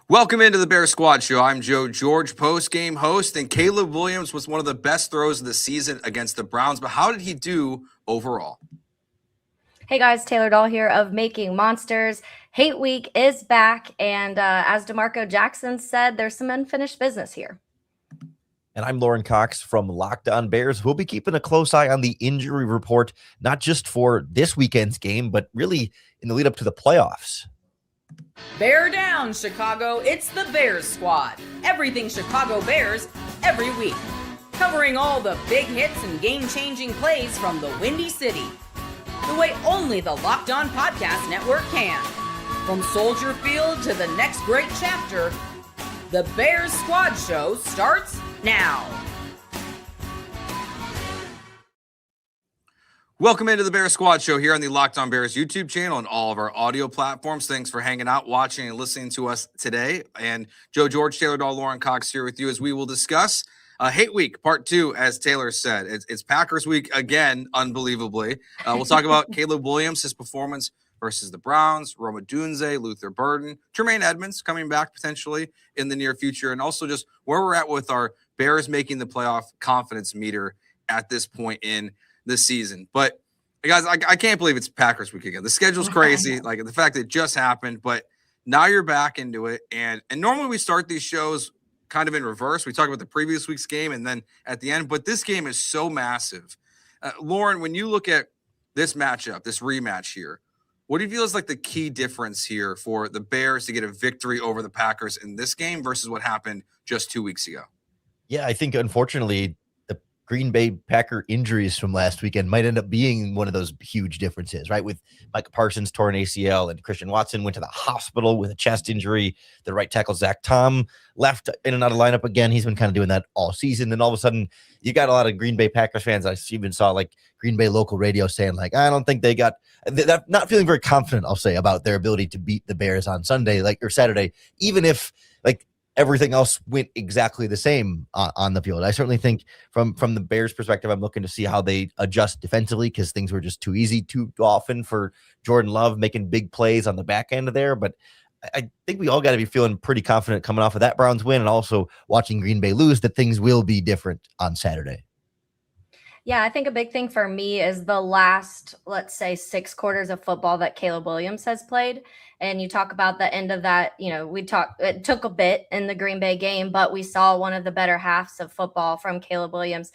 Welcome into the Bear Squad Show. I'm Joe George, post-game host, and Caleb Williams was one of the best throws of the season against the Browns. But how did he do overall? Hey guys, Taylor Doll here of Making Monsters. Hate Week is back, and as DeMarco Jackson said, there's some unfinished business here. And I'm Lauren Cox from Locked On Bears. We'll be keeping a close eye on the injury report, not just for this weekend's game, but really in the lead up to the playoffs. Bear down, Chicago. It's the Bears Squad. Everything Chicago Bears, every week. Covering all the big hits and game-changing plays from the Windy City. The way only the Locked On Podcast Network can. From Soldier Field to the next great chapter, the Bears Squad Show starts now. Welcome into the Bear Squad Show here on the Locked On Bears YouTube channel and all of our audio platforms. Thanks for hanging out, watching, and listening to us today. And Joe George, Taylor Doll, Lauren Cox here with you as we will discuss Hate Week, Part 2, as Taylor said. It's Packers Week again, unbelievably. We'll talk about Caleb Williams, his performance versus the Browns, Rome Odunze, Luther Burden, Tremaine Edmunds coming back potentially in the near future, and also just where we're at with our Bears making the playoff confidence meter at this point in the season. But guys, I can't believe it's Packers Week again. The schedule's crazy, like the fact that it just happened, but now you're back into it. And normally we start these shows kind of in reverse. We talk about the previous week's game and then at the end, but this game is so massive. Lauren, when you look at this matchup, this rematch here, what do you feel is like the key difference here for the Bears to get a victory over the Packers in this game versus what happened just 2 weeks ago? Yeah, I think unfortunately the Green Bay Packer injuries from last weekend might end up being one of those huge differences, right? With Micah Parsons torn ACL and Christian Watson went to the hospital with a chest injury. The right tackle, Zach Tom, left in and out of lineup again. He's been kind of doing that all season. Then all of a sudden, you got a lot of Green Bay Packers fans. I even saw like Green Bay local radio saying like, I don't think they're not feeling very confident, I'll say, about their ability to beat the Bears on Sunday, or Saturday, even if like everything else went exactly the same on the field. I certainly think from the Bears perspective, I'm looking to see how they adjust defensively because things were just too easy too often for Jordan Love making big plays on the back end of there. But I think we all got to be feeling pretty confident coming off of that Browns win and also watching Green Bay lose that things will be different on Saturday. Yeah, I think a big thing for me is the last, let's say, 6 quarters of football that Caleb Williams has played. And you talk about the end of that, it took a bit in the Green Bay game, but we saw one of the better halves of football from Caleb Williams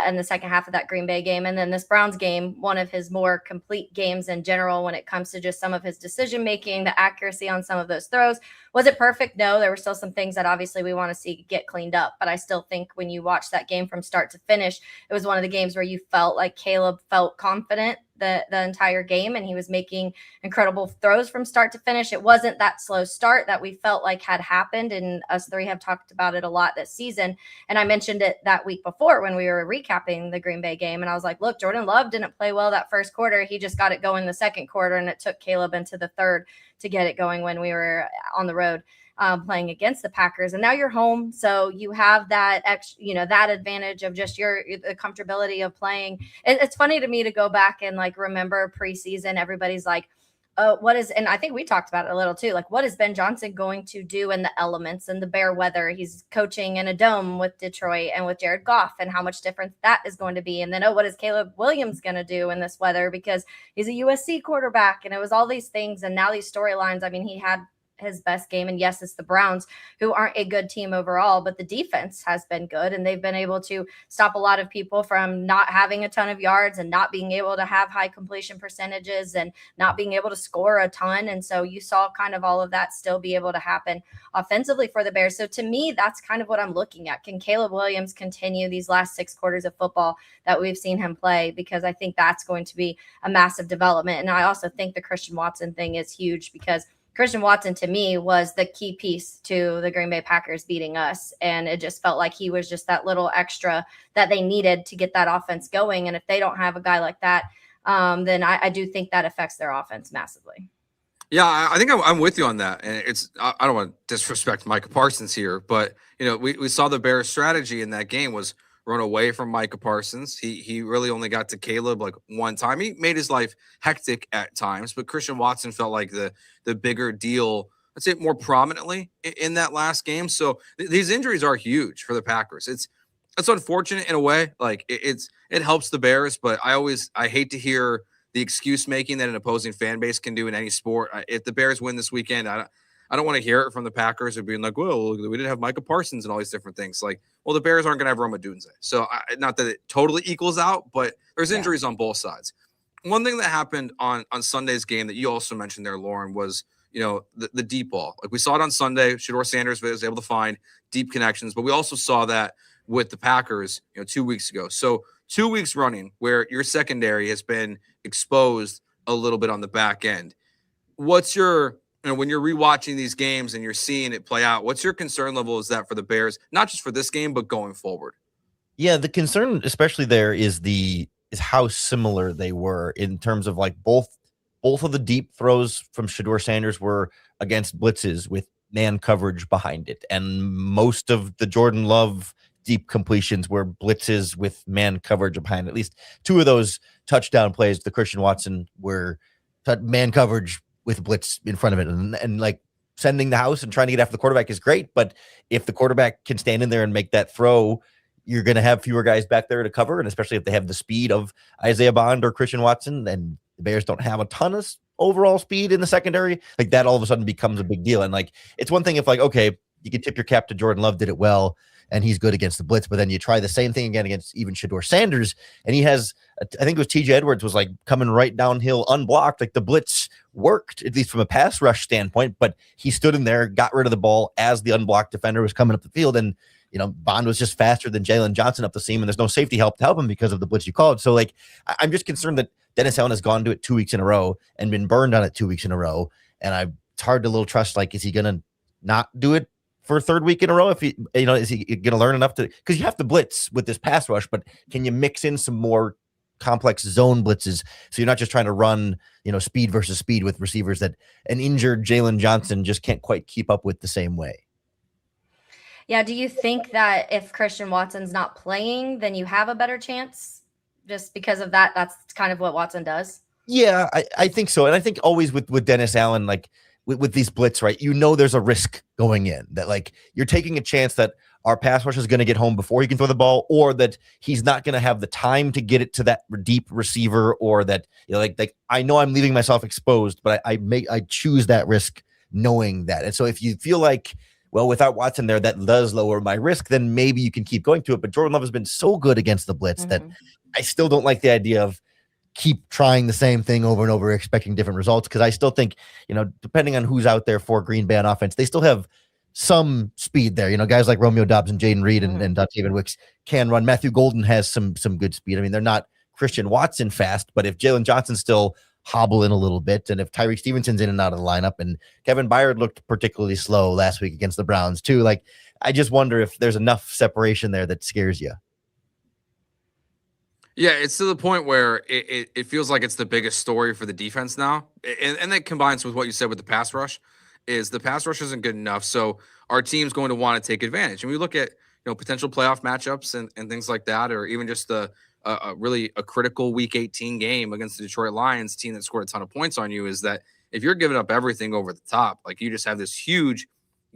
in the second half of that Green Bay game. And then this Browns game, one of his more complete games in general when it comes to just some of his decision-making, the accuracy on some of those throws. Was it perfect? No, there were still some things that obviously we want to see get cleaned up. But I still think when you watch that game from start to finish, it was one of the games where you felt like Caleb felt confident the entire game, and he was making incredible throws from start to finish. It wasn't that slow start that we felt like had happened, and us three have talked about it a lot this season. And I mentioned it that week before when we were recapping the Green Bay game, and I was like, look, Jordan Love didn't play well that first quarter. He just got it going the second quarter, and it took Caleb into the third to get it going when we were on the road playing against the Packers. And now you're home, so you have that that advantage of just the comfortability of playing. It's funny to me to go back and like remember preseason. Everybody's like, and I think we talked about it a little too, like what is Ben Johnson going to do in the elements and the bare weather? He's coaching in a dome with Detroit and with Jared Goff, and how much different that is going to be. And then, what is Caleb Williams going to do in this weather because he's a USC quarterback? And it was all these things, and now these storylines. I mean, he had his best game, and yes, it's the Browns, who aren't a good team overall, but the defense has been good, and they've been able to stop a lot of people from not having a ton of yards and not being able to have high completion percentages and not being able to score a ton. And so you saw kind of all of that still be able to happen offensively for the Bears. So to me, that's kind of what I'm looking at. Can Caleb Williams continue these last 6 quarters of football that we've seen him play? Because I think that's going to be a massive development. And I also think the Christian Watson thing is huge, because Christian Watson, to me, was the key piece to the Green Bay Packers beating us. And it just felt like he was just that little extra that they needed to get that offense going. And if they don't have a guy like that, then I do think that affects their offense massively. Yeah, I think I'm with you on that. And I don't want to disrespect Micah Parsons here, but we saw the Bears' strategy in that game was run away from Micah Parsons. He really only got to Caleb like one time. He made his life hectic at times, but Christian Watson felt like the bigger deal let's say, more prominently in that last game. So these injuries are huge for the Packers. It's unfortunate in a way. Like it helps the Bears, but I hate to hear the excuse making that an opposing fan base can do in any sport. If the Bears win this weekend, I don't want to hear it from the Packers of being like, well, we didn't have Micah Parsons and all these different things. Like, well, the Bears aren't going to have Rome Odunze. So not that it totally equals out, but there's injuries on both sides. One thing that happened on Sunday's game that you also mentioned there, Lauren, was, the deep ball. Like we saw it on Sunday. Shedeur Sanders was able to find deep connections, but we also saw that with the Packers, 2 weeks ago. So 2 weeks running where your secondary has been exposed a little bit on the back end. What's your, when you're rewatching these games and you're seeing it play out, what's your concern level is that for the Bears, not just for this game, but going forward? Yeah, the concern, especially there, is how similar they were in terms of like both of the deep throws from Shedeur Sanders were against blitzes with man coverage behind it, and most of the Jordan Love deep completions were blitzes with man coverage behind it. At least two of those touchdown plays, the Christian Watson, were man coverage with blitz in front of it, and like sending the house and trying to get after the quarterback is great, but if the quarterback can stand in there and make that throw, you're going to have fewer guys back there to cover, and especially if they have the speed of Isaiah Bond or Christian Watson, and the Bears don't have a ton of overall speed in the secondary, like that all of a sudden becomes a big deal. And like, it's one thing if like, okay, you can tip your cap to Jordan Love, did it well, and he's good against the blitz, but then you try the same thing again against even Shedeur Sanders, and he has, I think it was TJ Edwards was like coming right downhill unblocked. Like the blitz worked, at least from a pass rush standpoint, but he stood in there, got rid of the ball as the unblocked defender was coming up the field, and Bond was just faster than Jalen Johnson up the seam, and there's no safety help to help him because of the blitz you called. So like, I'm just concerned that Dennis Allen has gone to it 2 weeks in a row and been burned on it 2 weeks in a row, and it's hard to little trust, like, is he going to not do it for a third week in a row? If he, is he going to learn enough to, because you have to blitz with this pass rush, but can you mix in some more complex zone blitzes so you're not just trying to run, speed versus speed with receivers that an injured Jalen Johnson just can't quite keep up with the same way? Yeah. Do you think that if Christian Watson's not playing, then you have a better chance just because of that? That's kind of what Watson does. Yeah, I think so. And I think always with Dennis Allen, like with these blitz, right, there's a risk going in that like you're taking a chance that our pass rush is going to get home before he can throw the ball, or that he's not going to have the time to get it to that deep receiver, or that, like I know I'm leaving myself exposed, but I choose that risk knowing that. And so if you feel like, well, without Watson there, that does lower my risk, then maybe you can keep going to it. But Jordan Love has been so good against the blitz that I still don't like the idea of keep trying the same thing over and over, expecting different results. Because I still think, depending on who's out there for Green Bay on offense, they still have some speed there. Guys like Romeo Doubs and Jaden Reed and David Wicks can run. Matthew Golden has some good speed. I mean, they're not Christian Watson fast, but if Jalen Johnson's still hobbling a little bit, and if Tyreek Stevenson's in and out of the lineup, and Kevin Byard looked particularly slow last week against the Browns too, like I just wonder if there's enough separation there that scares you. Yeah, it's to the point where it feels like it's the biggest story for the defense now. And that combines with what you said with the pass rush, is the pass rush isn't good enough. So our team's going to want to take advantage. And we look at, potential playoff matchups and things like that, or even just really a critical week 18 game against the Detroit Lions, team that scored a ton of points on you, is that if you're giving up everything over the top, like you just have this huge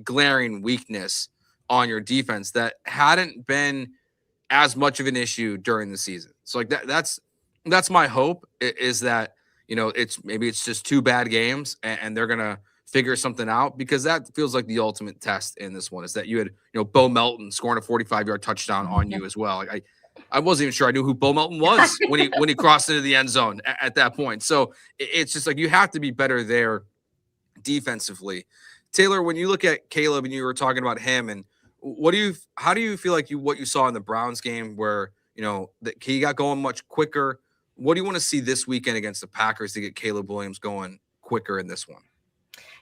glaring weakness on your defense that hadn't been as much of an issue during the season. So like that's my hope, is that, it's just 2 bad games and they're going to figure something out, because that feels like the ultimate test in this one, is that you had, Bo Melton scoring a 45-yard touchdown on you as well. Like I wasn't even sure I knew who Bo Melton was when he crossed into the end zone at that point. So it's just like you have to be better there defensively. Taylor, when you look at Caleb and you were talking about him, and how do you feel like what you saw in the Browns game, where that he got going much quicker? What do you want to see this weekend against the Packers to get Caleb Williams going quicker in this one?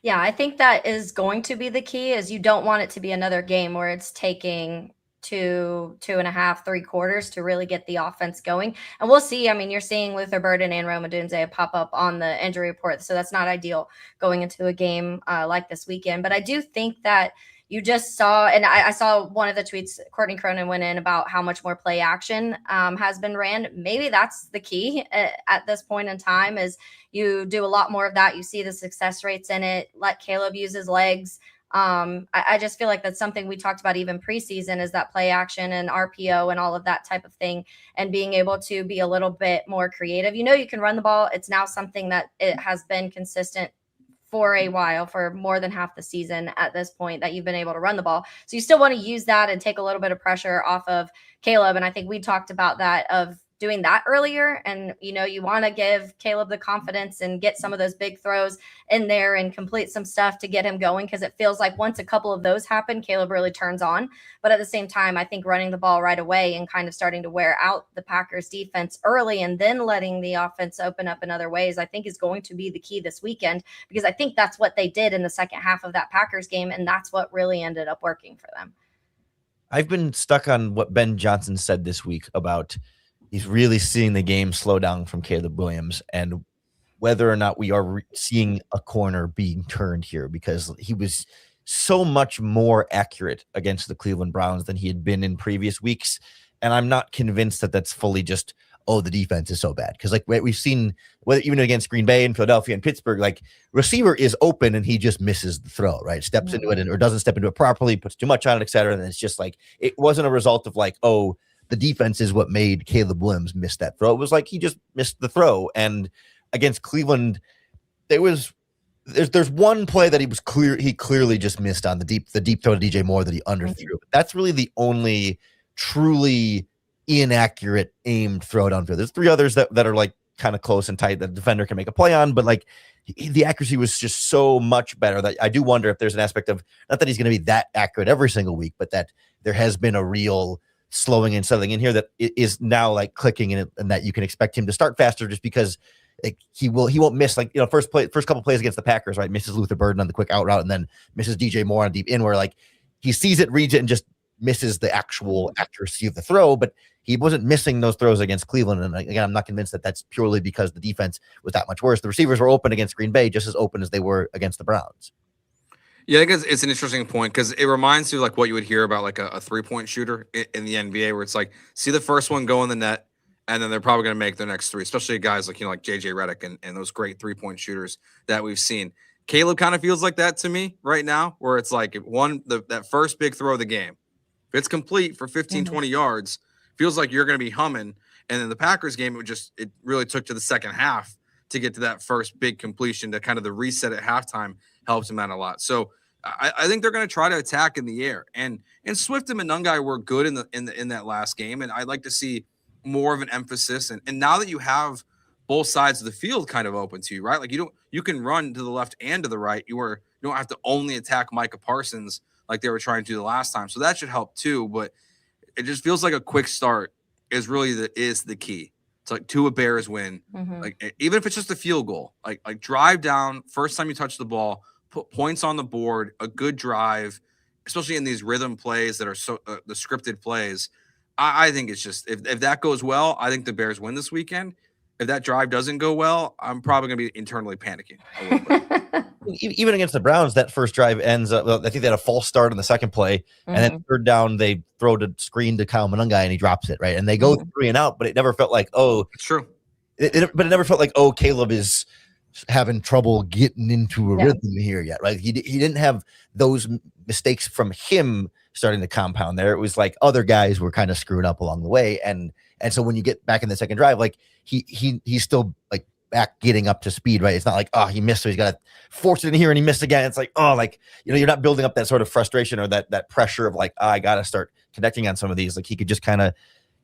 Yeah, I think that is going to be the key, is you don't want it to be another game where it's taking 2.5, 3 quarters to really get the offense going. And we'll see. I mean, you're seeing Luther Burden and Rome Odunze pop up on the injury report, so that's not ideal going into a game like this weekend. But I do think that, you just saw, and I saw one of the tweets Courtney Cronin went in about how much more play action has been ran. Maybe that's the key at this point in time, is you do a lot more of that. You see the success rates in it. Let Caleb use his legs. I just feel like that's something we talked about even preseason, is that play action and RPO and all of that type of thing, and being able to be a little bit more creative. You can run the ball. It's now something that it has been consistent for a while, for more than half the season at this point, that you've been able to run the ball. So you still want to use that and take a little bit of pressure off of Caleb. And I think we talked about that, of doing that earlier. And, you want to give Caleb the confidence and get some of those big throws in there and complete some stuff to get him going. Because it feels like once a couple of those happen, Caleb really turns on. But at the same time, I think running the ball right away and kind of starting to wear out the Packers defense early and then letting the offense open up in other ways, I think is going to be the key this weekend, because I think that's what they did in the second half of that Packers game. And that's what really ended up working for them. I've been stuck on what Ben Johnson said this week about he's really seeing the game slow down from Caleb Williams, and whether or not we are seeing a corner being turned here, because he was so much more accurate against the Cleveland Browns than he had been in previous weeks. And I'm not convinced that that's fully just, the defense is so bad. Because like we've seen, whether even against Green Bay and Philadelphia and Pittsburgh, like receiver is open and he just misses the throw, right? Steps into it or doesn't step into it properly, puts too much on it, et cetera. And it's just like, it wasn't a result of like, the defense is what made Caleb Williams miss that throw. It was like he just missed the throw. And against Cleveland, there's one play that he clearly just missed on the deep throw to DJ Moore that he underthrew. But that's really the only truly inaccurate aimed throw downfield. There's three others that are like kind of close and tight that the defender can make a play on, but like the accuracy was just so much better that I do wonder if there's an aspect of, not that he's going to be that accurate every single week, but that there has been a real slowing and settling in here that it is now like clicking in it, and that you can expect him to start faster, just because he won't miss, like, first couple plays against the Packers, right? Misses Luther Burden on the quick out route, and then misses DJ Moore on deep in, where like he sees it, reads it, and just misses the actual accuracy of the throw. But he wasn't missing those throws against Cleveland. And again, I'm not convinced that that's purely because the defense was that much worse. The receivers were open against Green Bay, just as open as they were against the Browns. Yeah, I think it's an interesting point, because it reminds you like what you would hear about like a 3-point shooter in the NBA, where it's like, see the first one go in the net, and then they're probably going to make their next three, especially guys like, like JJ Redick and those great 3-point shooters that we've seen. Caleb kind of feels like that to me right now, where it's like that first big throw of the game, if it's complete for 15, 20 yards, feels like you're going to be humming. And then the Packers game, it really took to the second half to get to that first big completion, to kind of the reset at halftime helps him out a lot. So I think they're going to try to attack in the air, and Swift and Monangai were good in that last game. And I'd like to see more of an emphasis. And now that you have both sides of the field kind of open to you, right? Like you can run to the left and to the right. You don't have to only attack Micah Parsons like they were trying to do the last time. So that should help too. But it just feels like a quick start is really the key. It's like to a Bears win. Like even if it's just a field goal, like drive down, first time you touch the ball, put points on the board, a good drive, especially in these rhythm plays that are so the scripted plays. I think it's just, if that goes well, I think the Bears win this weekend. If that drive doesn't go well, I'm probably going to be internally panicking a little bit. Even against the Browns, that first drive ends up, I think they had a false start on the second play, and then third down, they throw the screen to Kyle Monangai and he drops it, right? And they go 3 and out, but it never felt like, it's true. But it never felt like, Caleb is having trouble getting into a rhythm here yet, right? He didn't have those mistakes from him starting to compound there. It was like other guys were kind of screwing up along the way, and so when you get back in the second drive, like he's still like back getting up to speed, right? It's not like, he missed, so he's got to force it in here and he missed again. It's like, you're not building up that sort of frustration or that pressure of like, I got to start connecting on some of these. Like he could just kind of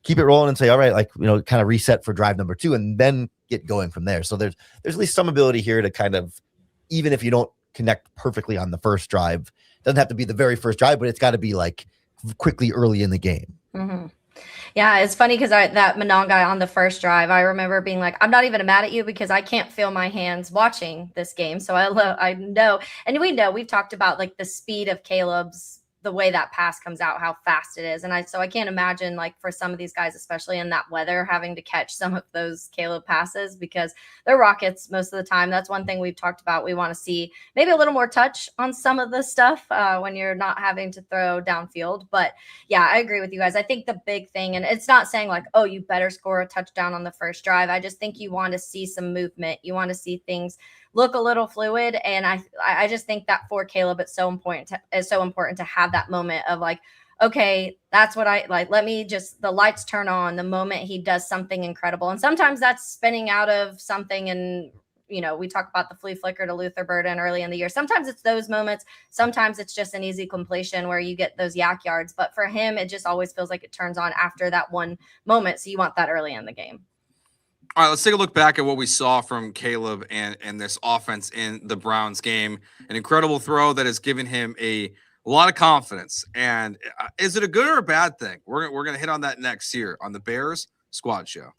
keep it rolling and say, all right, like, kind of reset for drive number 2 and then get going from there. So there's at least some ability here to kind of, even if you don't connect perfectly on the first drive, doesn't have to be the very first drive, but it's got to be like quickly early in the game. Yeah, it's funny because that Monangai on the first drive, I remember being like, I'm not even mad at you because I can't feel my hands watching this game. So I know, and we've talked about like the speed of Caleb's the way that pass comes out, how fast it is. And I can't imagine, like, for some of these guys, especially in that weather, having to catch some of those Caleb passes because they're rockets most of the time. That's one thing we've talked about. We want to see maybe a little more touch on some of the stuff when you're not having to throw downfield. But yeah, I agree with you guys. I think the big thing, and it's not saying like, oh, you better score a touchdown on the first drive. I just think you want to see some movement. You want to see things look a little fluid. And I just think that for Caleb, it's so important to have that moment of like, okay, that's what I like. Let me just, the lights turn on the moment he does something incredible. And sometimes that's spinning out of something. And, we talk about the flea flicker to Luther Burden early in the year. Sometimes it's those moments. Sometimes it's just an easy completion where you get those yak yards. But for him, it just always feels like it turns on after that one moment. So you want that early in the game. All right, let's take a look back at what we saw from Caleb and this offense in the Browns game. An incredible throw that has given him a lot of confidence. And is it a good or a bad thing? We're going to hit on that next year on the Bears Squad Show.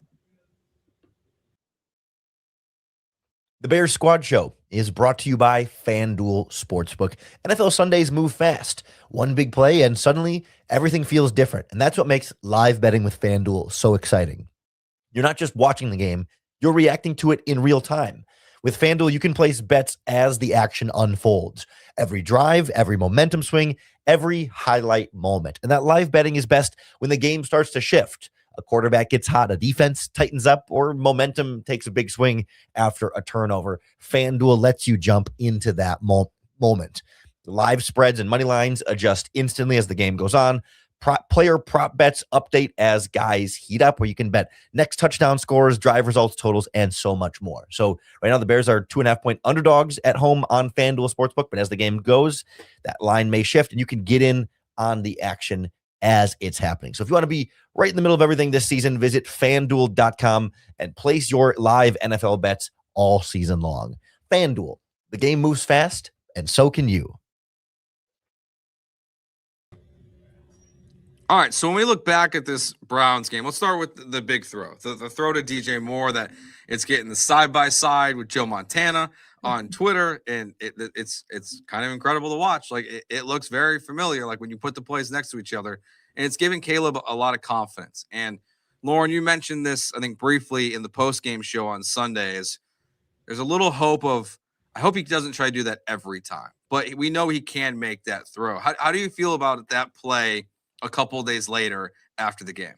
The Bears Squad Show is brought to you by FanDuel Sportsbook. NFL Sundays move fast. One big play, and suddenly everything feels different. And that's what makes live betting with FanDuel so exciting. You're not just watching the game, you're reacting to it in real time. With FanDuel, you can place bets as the action unfolds. Every drive, every momentum swing, every highlight moment. And that live betting is best when the game starts to shift. A quarterback gets hot, a defense tightens up, or momentum takes a big swing after a turnover. FanDuel lets you jump into that moment. Live spreads and money lines adjust instantly as the game goes on. Player prop bets update as guys heat up, where you can bet next touchdown scores, drive results, totals, and so much more. So right now the Bears are 2.5-point underdogs at home on FanDuel Sportsbook, but as the game goes, that line may shift and you can get in on the action as it's happening. So if you want to be right in the middle of everything this season, visit FanDuel.com and place your live NFL bets all season long. FanDuel, the game moves fast, and so can you. All right, so when we look back at this Browns game, let's start with the big throw. The throw to DJ Moore that it's getting the side-by-side with Joe Montana on Twitter, and it's kind of incredible to watch. Like, it looks very familiar, like when you put the plays next to each other, and it's giving Caleb a lot of confidence. And, Lauren, you mentioned this, I think, briefly in the post-game show on Sundays. There's a little hope of, I hope he doesn't try to do that every time, but we know he can make that throw. How do you feel about that play a couple of days later after the game?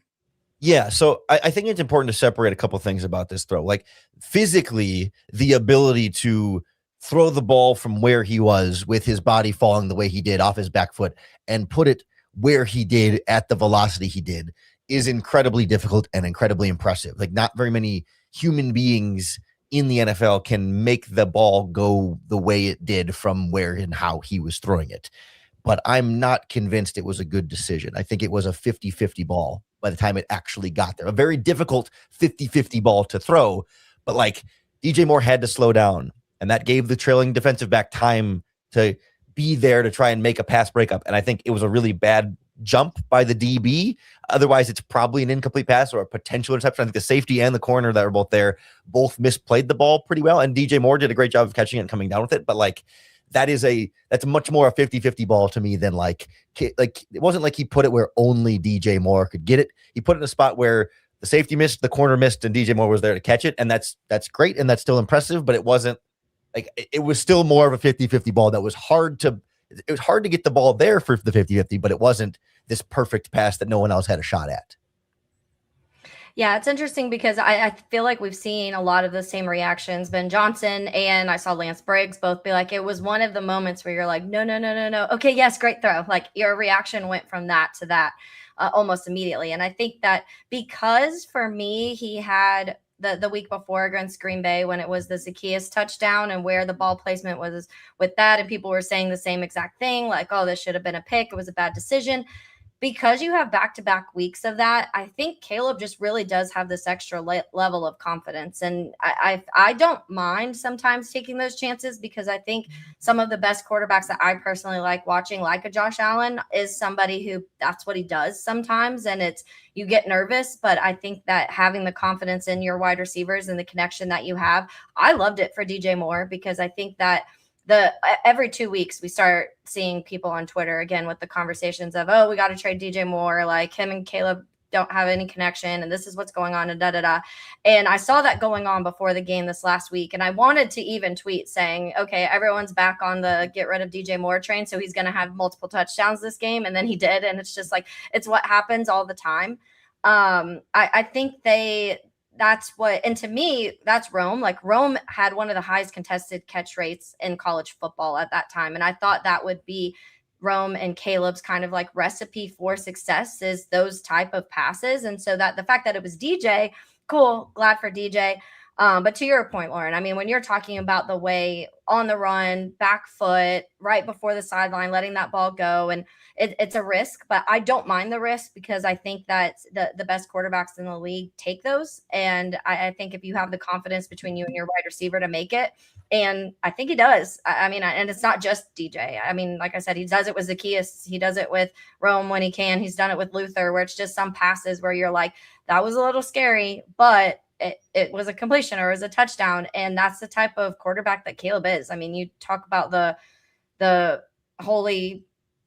Yeah, so I think it's important to separate a couple things about this throw. Like, physically, the ability to throw the ball from where he was with his body falling the way he did off his back foot and put it where he did at the velocity he did is incredibly difficult and incredibly impressive. Like, not very many human beings in the NFL can make the ball go the way it did from where and how he was throwing it. But I'm not convinced it was a good decision. I think it was a 50-50 ball by the time it actually got there. A very difficult 50-50 ball to throw, but like, DJ Moore had to slow down, and that gave the trailing defensive back time to be there to try and make a pass breakup. And I think it was a really bad jump by the DB. Otherwise, it's probably an incomplete pass or a potential interception. I think the safety and the corner that were both there both misplayed the ball pretty well, and DJ Moore did a great job of catching it and coming down with it. But like, that's much more a 50-50 ball to me than like it wasn't like he put it where only DJ Moore could get it. He put it in a spot where the safety missed, the corner missed, and DJ Moore was there to catch it. And that's great. And that's still impressive, but it wasn't like, it was still more of a 50-50 ball that was it was hard to get the ball there for the 50-50, but it wasn't this perfect pass that no one else had a shot at. Yeah, it's interesting because I feel like we've seen a lot of the same reactions. Ben Johnson and I saw Lance Briggs both be like, it was one of the moments where you're like, no. Okay, yes, great throw. Like, your reaction went from that to that almost immediately. And I think that because for me, he had the week before against Green Bay when it was the Zacchaeus touchdown and where the ball placement was with that. And people were saying the same exact thing, like, oh, this should have been a pick. It was a bad decision. Because you have back-to-back weeks of that, I think Caleb just really does have this extra level of confidence. And I don't mind sometimes taking those chances, because I think some of the best quarterbacks that I personally like watching, like a Josh Allen, is somebody who that's what he does sometimes. And you get nervous, but I think that having the confidence in your wide receivers and the connection that you have, I loved it for DJ Moore, because I think that every 2 weeks we start seeing people on Twitter again with the conversations of, oh, we got to trade DJ Moore, like him and Caleb don't have any connection and this is what's going on and da. And I saw that going on before the game this last week, and I wanted to even tweet saying, okay, everyone's back on the get rid of DJ Moore train, so he's going to have multiple touchdowns this game. And then he did, and it's just like, it's what happens all the time. I think that's what, and to me, that's Rome. Like, Rome had one of the highest contested catch rates in college football at that time. And I thought that would be Rome and Caleb's kind of like recipe for success, is those type of passes. And so that the fact that it was DJ, cool, glad for DJ. But to your point, Lauren, I mean, when you're talking about the way on the run, back foot, right before the sideline, letting that ball go, and it's a risk, but I don't mind the risk because I think that the best quarterbacks in the league take those. And I think if you have the confidence between you and your wide receiver to make it, and I think he does. I mean, and it's not just DJ. I mean, like I said, he does it with Zacchaeus. He does it with Rome when he can. He's done it with Luther, where it's just some passes where you're like, that was a little scary, but it was a completion or it was a touchdown. And that's the type of quarterback that Caleb is. I mean, you talk about the holy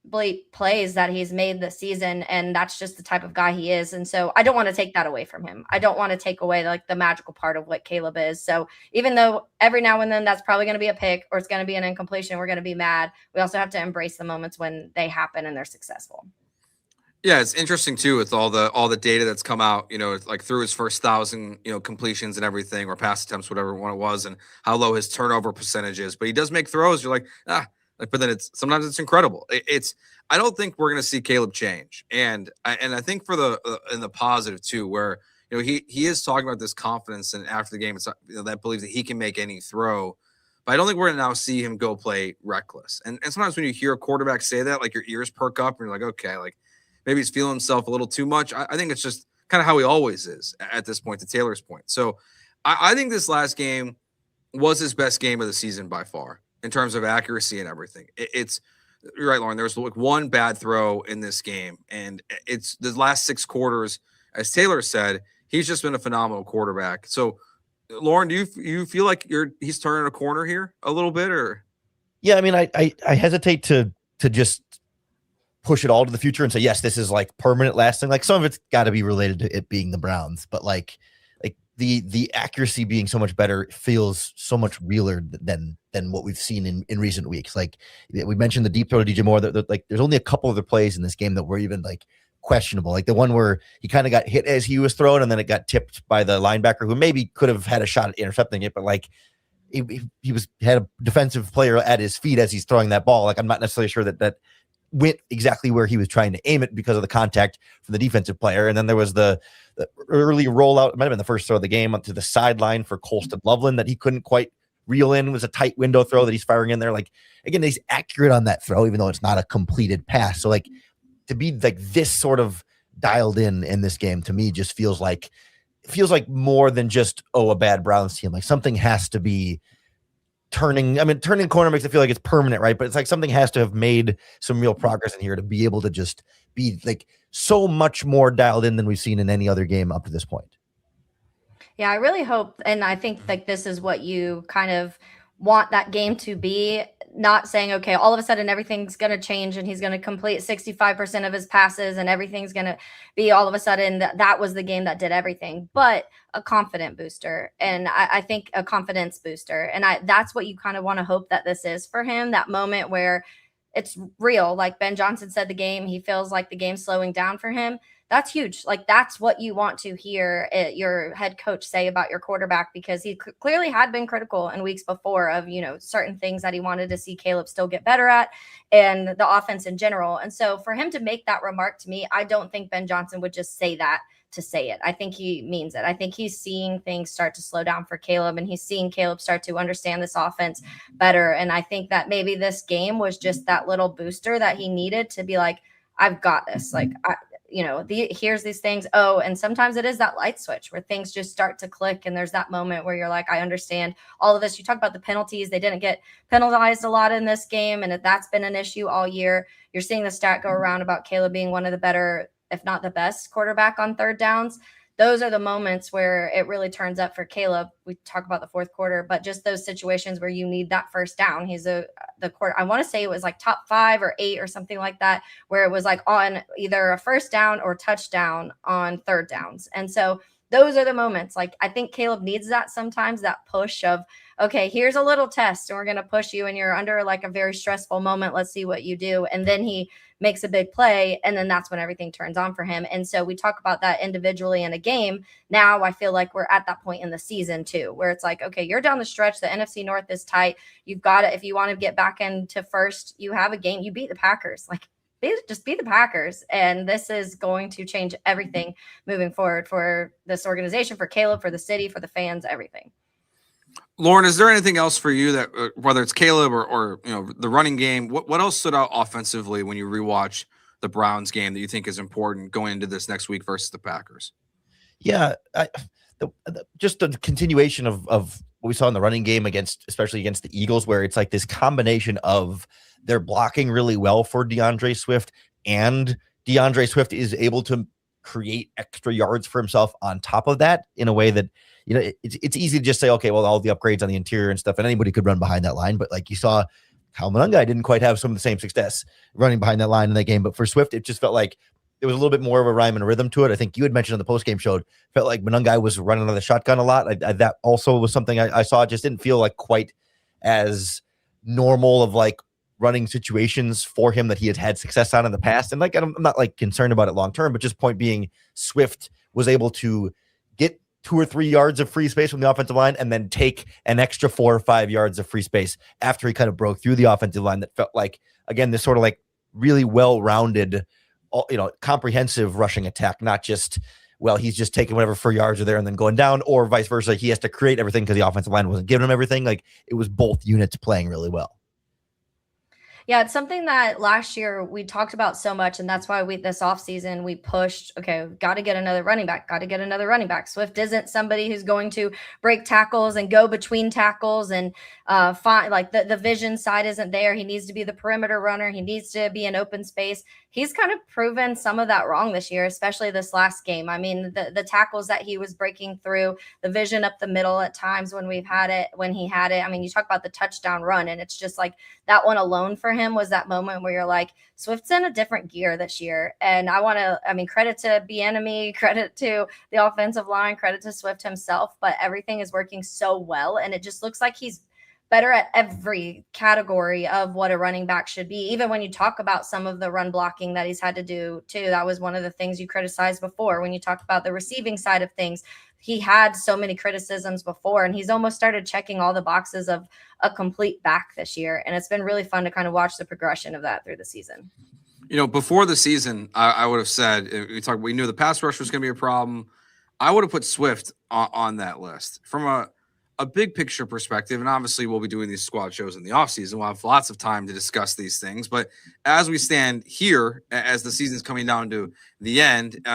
bleep plays that he's made this season, and that's just the type of guy he is. And so I don't want to take that away from him. I don't want to take away like the magical part of what Caleb is. So even though every now and then that's probably going to be a pick or it's going to be an incompletion, we're going to be mad, we also have to embrace the moments when they happen and they're successful. Yeah, it's interesting too with all the data that's come out, it's like through his first 1,000, completions and everything, or pass attempts, whatever one it was, and how low his turnover percentage is. But he does make throws. You're like, but then sometimes it's incredible. I don't think we're going to see Caleb change, and I think for in the positive too, where he is talking about this confidence, and after the game, it's that believes that he can make any throw. But I don't think we're going to now see him go play reckless. And sometimes when you hear a quarterback say that, like your ears perk up, and you're like, okay, like maybe he's feeling himself a little too much. I think it's just kind of how he always is at this point, to Taylor's point. So I think this last game was his best game of the season by far in terms of accuracy and everything. You're right, Lauren. There was like one bad throw in this game, and it's the last 6 quarters, as Taylor said, he's just been a phenomenal quarterback. So, Lauren, do you feel like he's turning a corner here a little bit, or? Yeah, I mean, I hesitate to just push it all to the future and say, yes, this is like permanent lasting. Like, some of it's got to be related to it being the Browns, but like the accuracy being so much better feels so much realer than what we've seen in recent weeks. Like, we mentioned the deep throw to DJ Moore, like there's only a couple other plays in this game that were even like questionable. Like the one where he kind of got hit as he was thrown, and then it got tipped by the linebacker who maybe could have had a shot at intercepting it, but like he had a defensive player at his feet as he's throwing that ball. Like, I'm not necessarily sure that went exactly where he was trying to aim it because of the contact from the defensive player. And then there was the early rollout, it might have been the first throw of the game, up to the sideline for Colston Loveland that he couldn't quite reel in. It was a tight window throw that he's firing in there. Like, again, he's accurate on that throw, even though it's not a completed pass. So like, to be like this sort of dialed in this game, to me, just feels like more than just, a bad Browns team. Like, something has to be turning the corner makes it feel like it's permanent, right? But it's like something has to have made some real progress in here to be able to just be like so much more dialed in than we've seen in any other game up to this point. Yeah, I really hope, and I think like this is what you kind of want that game to be, not saying, okay, all of a sudden everything's going to change and he's going to complete 65% of his passes and everything's going to be all of a sudden that was the game that did everything, but a confident booster. And I think a confidence booster. And that's what you kind of want to hope that this is for him, that moment where it's real. Like Ben Johnson said, he feels like the game's slowing down for him. That's huge. Like, that's what you want to hear your head coach say about your quarterback, because he clearly had been critical in weeks before of, certain things that he wanted to see Caleb still get better at, and the offense in general. And so for him to make that remark to me, I don't think Ben Johnson would just say that to say it. I think he means it. I think he's seeing things start to slow down for Caleb, and he's seeing Caleb start to understand this offense better. And I think that maybe this game was just that little booster that he needed to be like, I've got this. Like, here's these things. And sometimes it is that light switch where things just start to click. And there's that moment where you're like, I understand all of this. You talk about the penalties. They didn't get penalized a lot in this game, and that's been an issue all year. You're seeing the stat go around about Caleb being one of the better, if not the best, quarterback on third downs. those are the moments where it really turns up for Caleb. We talk about the fourth quarter, but just those situations where you need that first down. He's the quarter. I want to say it was like top 5 or 8 or something like that, where it was like on either a first down or touchdown on third downs. And so those are the moments. Like, I think Caleb needs that sometimes, that push of, okay, here's a little test and we're going to push you and you're under like a very stressful moment. Let's see what you do. And then he makes a big play, and then that's when everything turns on for him. And so we talk about that individually in a game. Now I feel like we're at that point in the season too, where it's like, okay, you're down the stretch. The NFC North is tight. You've got it. If you want to get back into first, you have a game. You beat the Packers. Like, just beat the Packers. And this is going to change everything moving forward for this organization, for Caleb, for the city, for the fans, everything. Lauren, is there anything else for you that, whether it's Caleb or the running game, what else stood out offensively when you rewatch the Browns game that you think is important going into this next week versus the Packers? Yeah, just a continuation of what we saw in the running game especially against the Eagles, where it's like this combination of they're blocking really well for DeAndre Swift, and DeAndre Swift is able to create extra yards for himself on top of that in a way that, it's easy to just say, okay, well, all the upgrades on the interior and stuff, and anybody could run behind that line. But like you saw, Kyle Monangai didn't quite have some of the same success running behind that line in that game. But for Swift, it just felt like there was a little bit more of a rhyme and a rhythm to it. I think you had mentioned on the postgame show, felt like Monangai was running on the shotgun a lot. That also was something I saw. It just didn't feel like quite as normal of like running situations for him that he had success on in the past. And like, I'm not like concerned about it long term, but just point being, Swift was able to get 2 or 3 yards of free space from the offensive line and then take an extra 4 or 5 yards of free space after he kind of broke through the offensive line. That felt like, again, this sort of like really well-rounded, comprehensive rushing attack, not just, well, he's just taking whatever 4 yards are there and then going down, or vice versa. He has to create everything because the offensive line wasn't giving him everything. Like, it was both units playing really well. Yeah, it's something that last year we talked about so much, and that's why this offseason we pushed, okay, we've got to get another running back. Swift isn't somebody who's going to break tackles and go between tackles and find, like, the vision side isn't there. He needs to be the perimeter runner. He needs to be in open space. He's kind of proven some of that wrong this year, especially this last game. I mean, the tackles that he was breaking through, the vision up the middle at times when he had it. I mean, you talk about the touchdown run, and it's just like that one alone for him was that moment where you're like, Swift's in a different gear this year. And credit to Bieniemy, credit to the offensive line, credit to Swift himself, but everything is working so well. And it just looks like he's better at every category of what a running back should be. Even when you talk about some of the run blocking that he's had to do too, that was one of the things you criticized before. When you talk about the receiving side of things, he had so many criticisms before, and he's almost started checking all the boxes of a complete back this year. And it's been really fun to kind of watch the progression of that through the season. Before the season, I would have said, we knew the pass rush was going to be a problem. I would have put Swift on that list from a big picture perspective. And obviously we'll be doing these squad shows in the offseason. We'll have lots of time to discuss these things. But as we stand here, as the season's coming down to the end,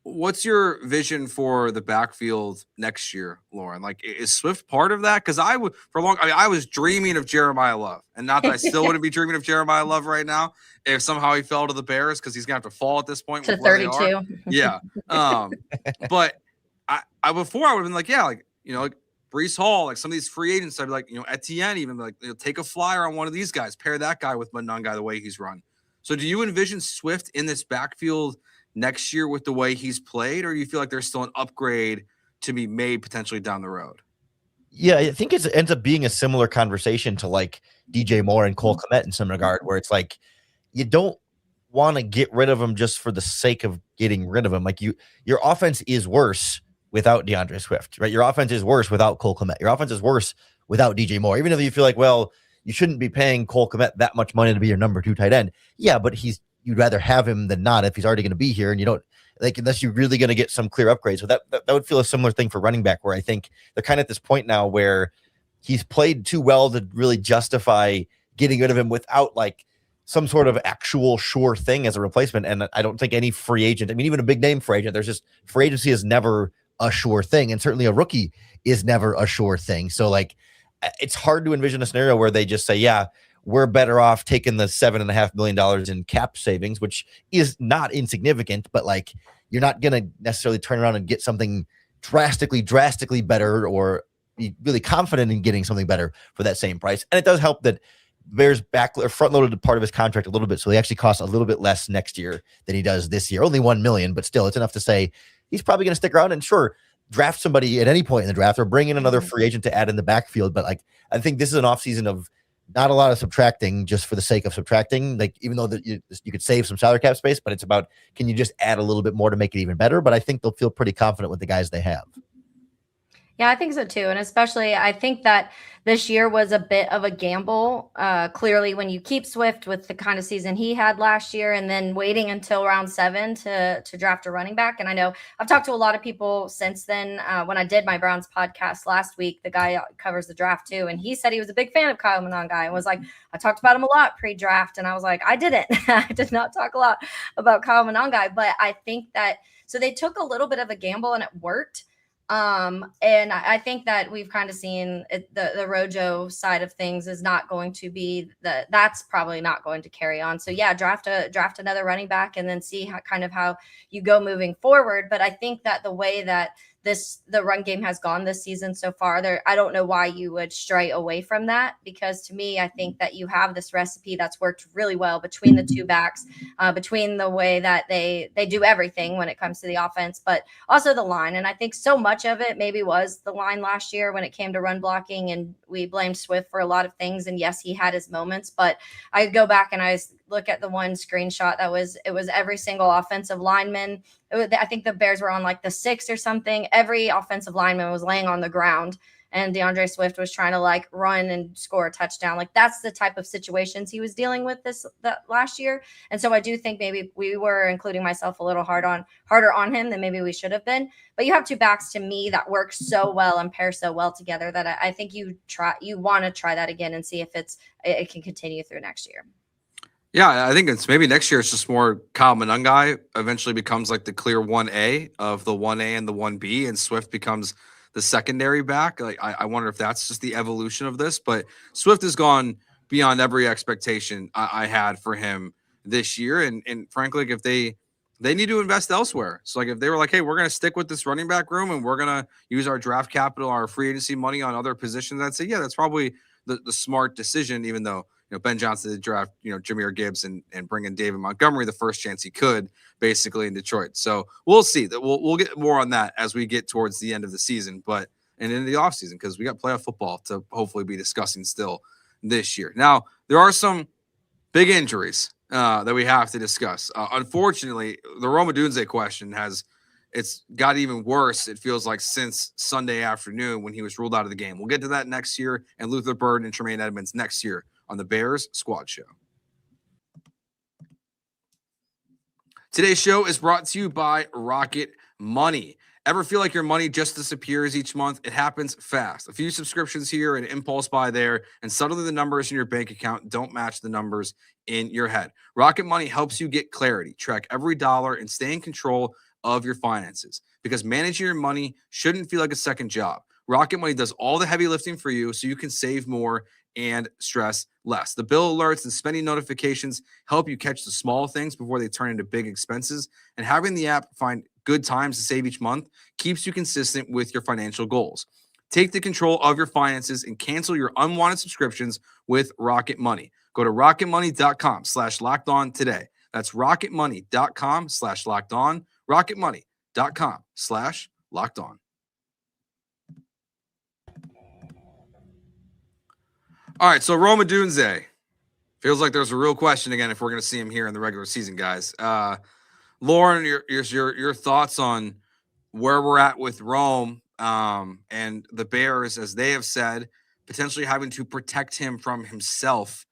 what's your vision for the backfield next year, Lauren? Like, is Swift part of that? Because I was dreaming of Jeremiah Love, and not that I still wouldn't be dreaming of Jeremiah Love right now if somehow he fell to the Bears, because he's gonna have to fall at this point to 32. Yeah. But I before I would have been like, yeah, like Breece Hall, like some of these free agents, I'd be like, Etienne, even like, take a flyer on one of these guys, pair that guy with Monangai the way he's run. So do you envision Swift in this backfield next year with the way he's played, or you feel like there's still an upgrade to be made potentially down the road? Yeah, I think it ends up being a similar conversation to like DJ Moore and Cole Kmet in some regard, where it's like you don't want to get rid of him just for the sake of getting rid of him. Like your offense is worse without DeAndre Swift, right? Your offense is worse without Cole Kmet. Your offense is worse without DJ Moore. Even if you feel like, well, you shouldn't be paying Cole Kmet that much money to be your number 2 tight end. Yeah, but you'd rather have him than not if he's already going to be here, and you don't like, unless you're really going to get some clear upgrades. So that would feel a similar thing for running back, where I think they're kind of at this point now where he's played too well to really justify getting rid of him without like some sort of actual sure thing as a replacement. And I don't think any free agent, I mean, even a big name free agent, there's just free agency is never a sure thing. And certainly a rookie is never a sure thing. So like, it's hard to envision a scenario where they just say, yeah, we're better off taking the $7.5 million in cap savings, which is not insignificant, but like, you're not going to necessarily turn around and get something drastically better or be really confident in getting something better for that same price. And it does help that Bears front loaded part of his contract a little bit, so he actually costs a little bit less next year than he does this year. Only $1 million, but still, it's enough to say he's probably going to stick around. And sure, draft somebody at any point in the draft or bring in another free agent to add in the backfield. But like, I think this is an offseason of not a lot of subtracting just for the sake of subtracting. Like, even though that you could save some salary cap space, but it's about, can you just add a little bit more to make it even better? But I think they'll feel pretty confident with the guys they have. Yeah, I think so too. And especially, I think that this year was a bit of a gamble. Clearly, when you keep Swift with the kind of season he had last year and then waiting until round 7 to draft a running back. And I know I've talked to a lot of people since then. When I did my Browns podcast last week, the guy covers the draft too. And he said he was a big fan of Kyle Monangai and was like, I talked about him a lot pre-draft. And I was like, I didn't. I did not talk a lot about Kyle Monangai. But I think that, so they took a little bit of a gamble and it worked. And I think that we've kind of seen the Rojo side of things is not going to be that's probably not going to carry on. So yeah, draft another running back and then see how you go moving forward. But I think that the way that the run game has gone this season so far, I don't know why you would stray away from that, because to me, I think that you have this recipe that's worked really well between the two backs, between the way that they do everything when it comes to the offense, but also the line. And I think so much of it maybe was the line last year when it came to run blocking, and we blamed Swift for a lot of things. And yes, he had his moments, but I go back and I look at the one screenshot it was every single offensive lineman. I think the Bears were on like the 6 or something. Every offensive lineman was laying on the ground and DeAndre Swift was trying to like run and score a touchdown. Like, that's the type of situations he was dealing with that last year. And so I do think maybe we were, including myself, a little harder on him than maybe we should have been. But you have two backs to me that work so well and pair so well together that I think you want to try that again and see if it can continue through next year. Yeah, I think it's maybe next year it's just more Kyle Monangai eventually becomes like the clear 1A of the 1A and the 1B, and Swift becomes the secondary back. Like, I wonder if that's just the evolution of this, but Swift has gone beyond every expectation I had for him this year. And frankly, like, if they need to invest elsewhere. So like if they were like, hey, we're going to stick with this running back room and we're going to use our draft capital, our free agency money on other positions, I'd say, yeah, that's probably the smart decision, even though, Ben Johnson did draft, Jahmyr Gibbs and bring in David Montgomery the first chance he could, basically, in Detroit. So we'll see that. We'll get more on that as we get towards the end of the season, and in the offseason, because we got playoff football to hopefully be discussing still this year. Now, there are some big injuries that we have to discuss. Unfortunately, the Rome Odunze question it's got even worse, it feels like, since Sunday afternoon when he was ruled out of the game. We'll get to that next year, and Luther Burden and Tremaine Edmunds next year on the Bears Squad Show. Today's show is brought to you by Rocket Money. Ever feel like your money just disappears each month? It happens fast. A few subscriptions here, an impulse buy there, and suddenly the numbers in your bank account don't match the numbers in your head. Rocket Money helps you get clarity, track every dollar, and stay in control of your finances, because managing your money shouldn't feel like a second job. Rocket Money does all the heavy lifting for you so you can save more and stress less. The bill alerts and spending notifications help you catch the small things before they turn into big expenses. And having the app find good times to save each month keeps you consistent with your financial goals. Take the control of your finances and cancel your unwanted subscriptions with Rocket Money. Go to rocketmoney.com/lockedon today. That's rocketmoney.com/lockedon. rocketmoney.com/lockedon. All right, so Rome Odunze. Feels like there's a real question again if we're going to see him here in the regular season, guys. Lauren, your thoughts on where we're at with Rome and the Bears, as they have said, potentially having to protect him from himself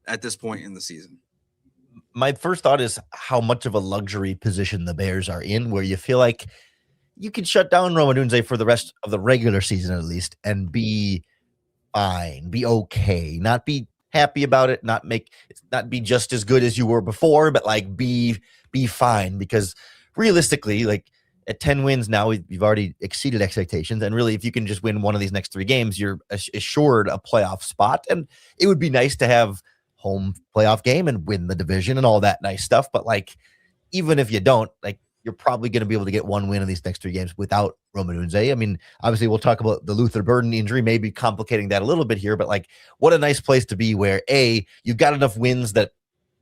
at this point in the season. My first thought is how much of a luxury position the Bears are in, where you feel like you can shut down Rome Odunze for the rest of the regular season at least and be fine, be okay, not be happy about it, not be just as good as you were before, but like be fine, because realistically, like at 10 wins now, you've already exceeded expectations. And really, if you can just win one of these next 3 games, you're assured a playoff spot. And it would be nice to have home playoff game and win the division and all that nice stuff. But like, even if you don't, like, you're probably going to be able to get one win in these next 3 games without Rome Odunze. I mean, obviously we'll talk about the Luther Burden injury, maybe complicating that a little bit here, but like what a nice place to be where A, you've got enough wins that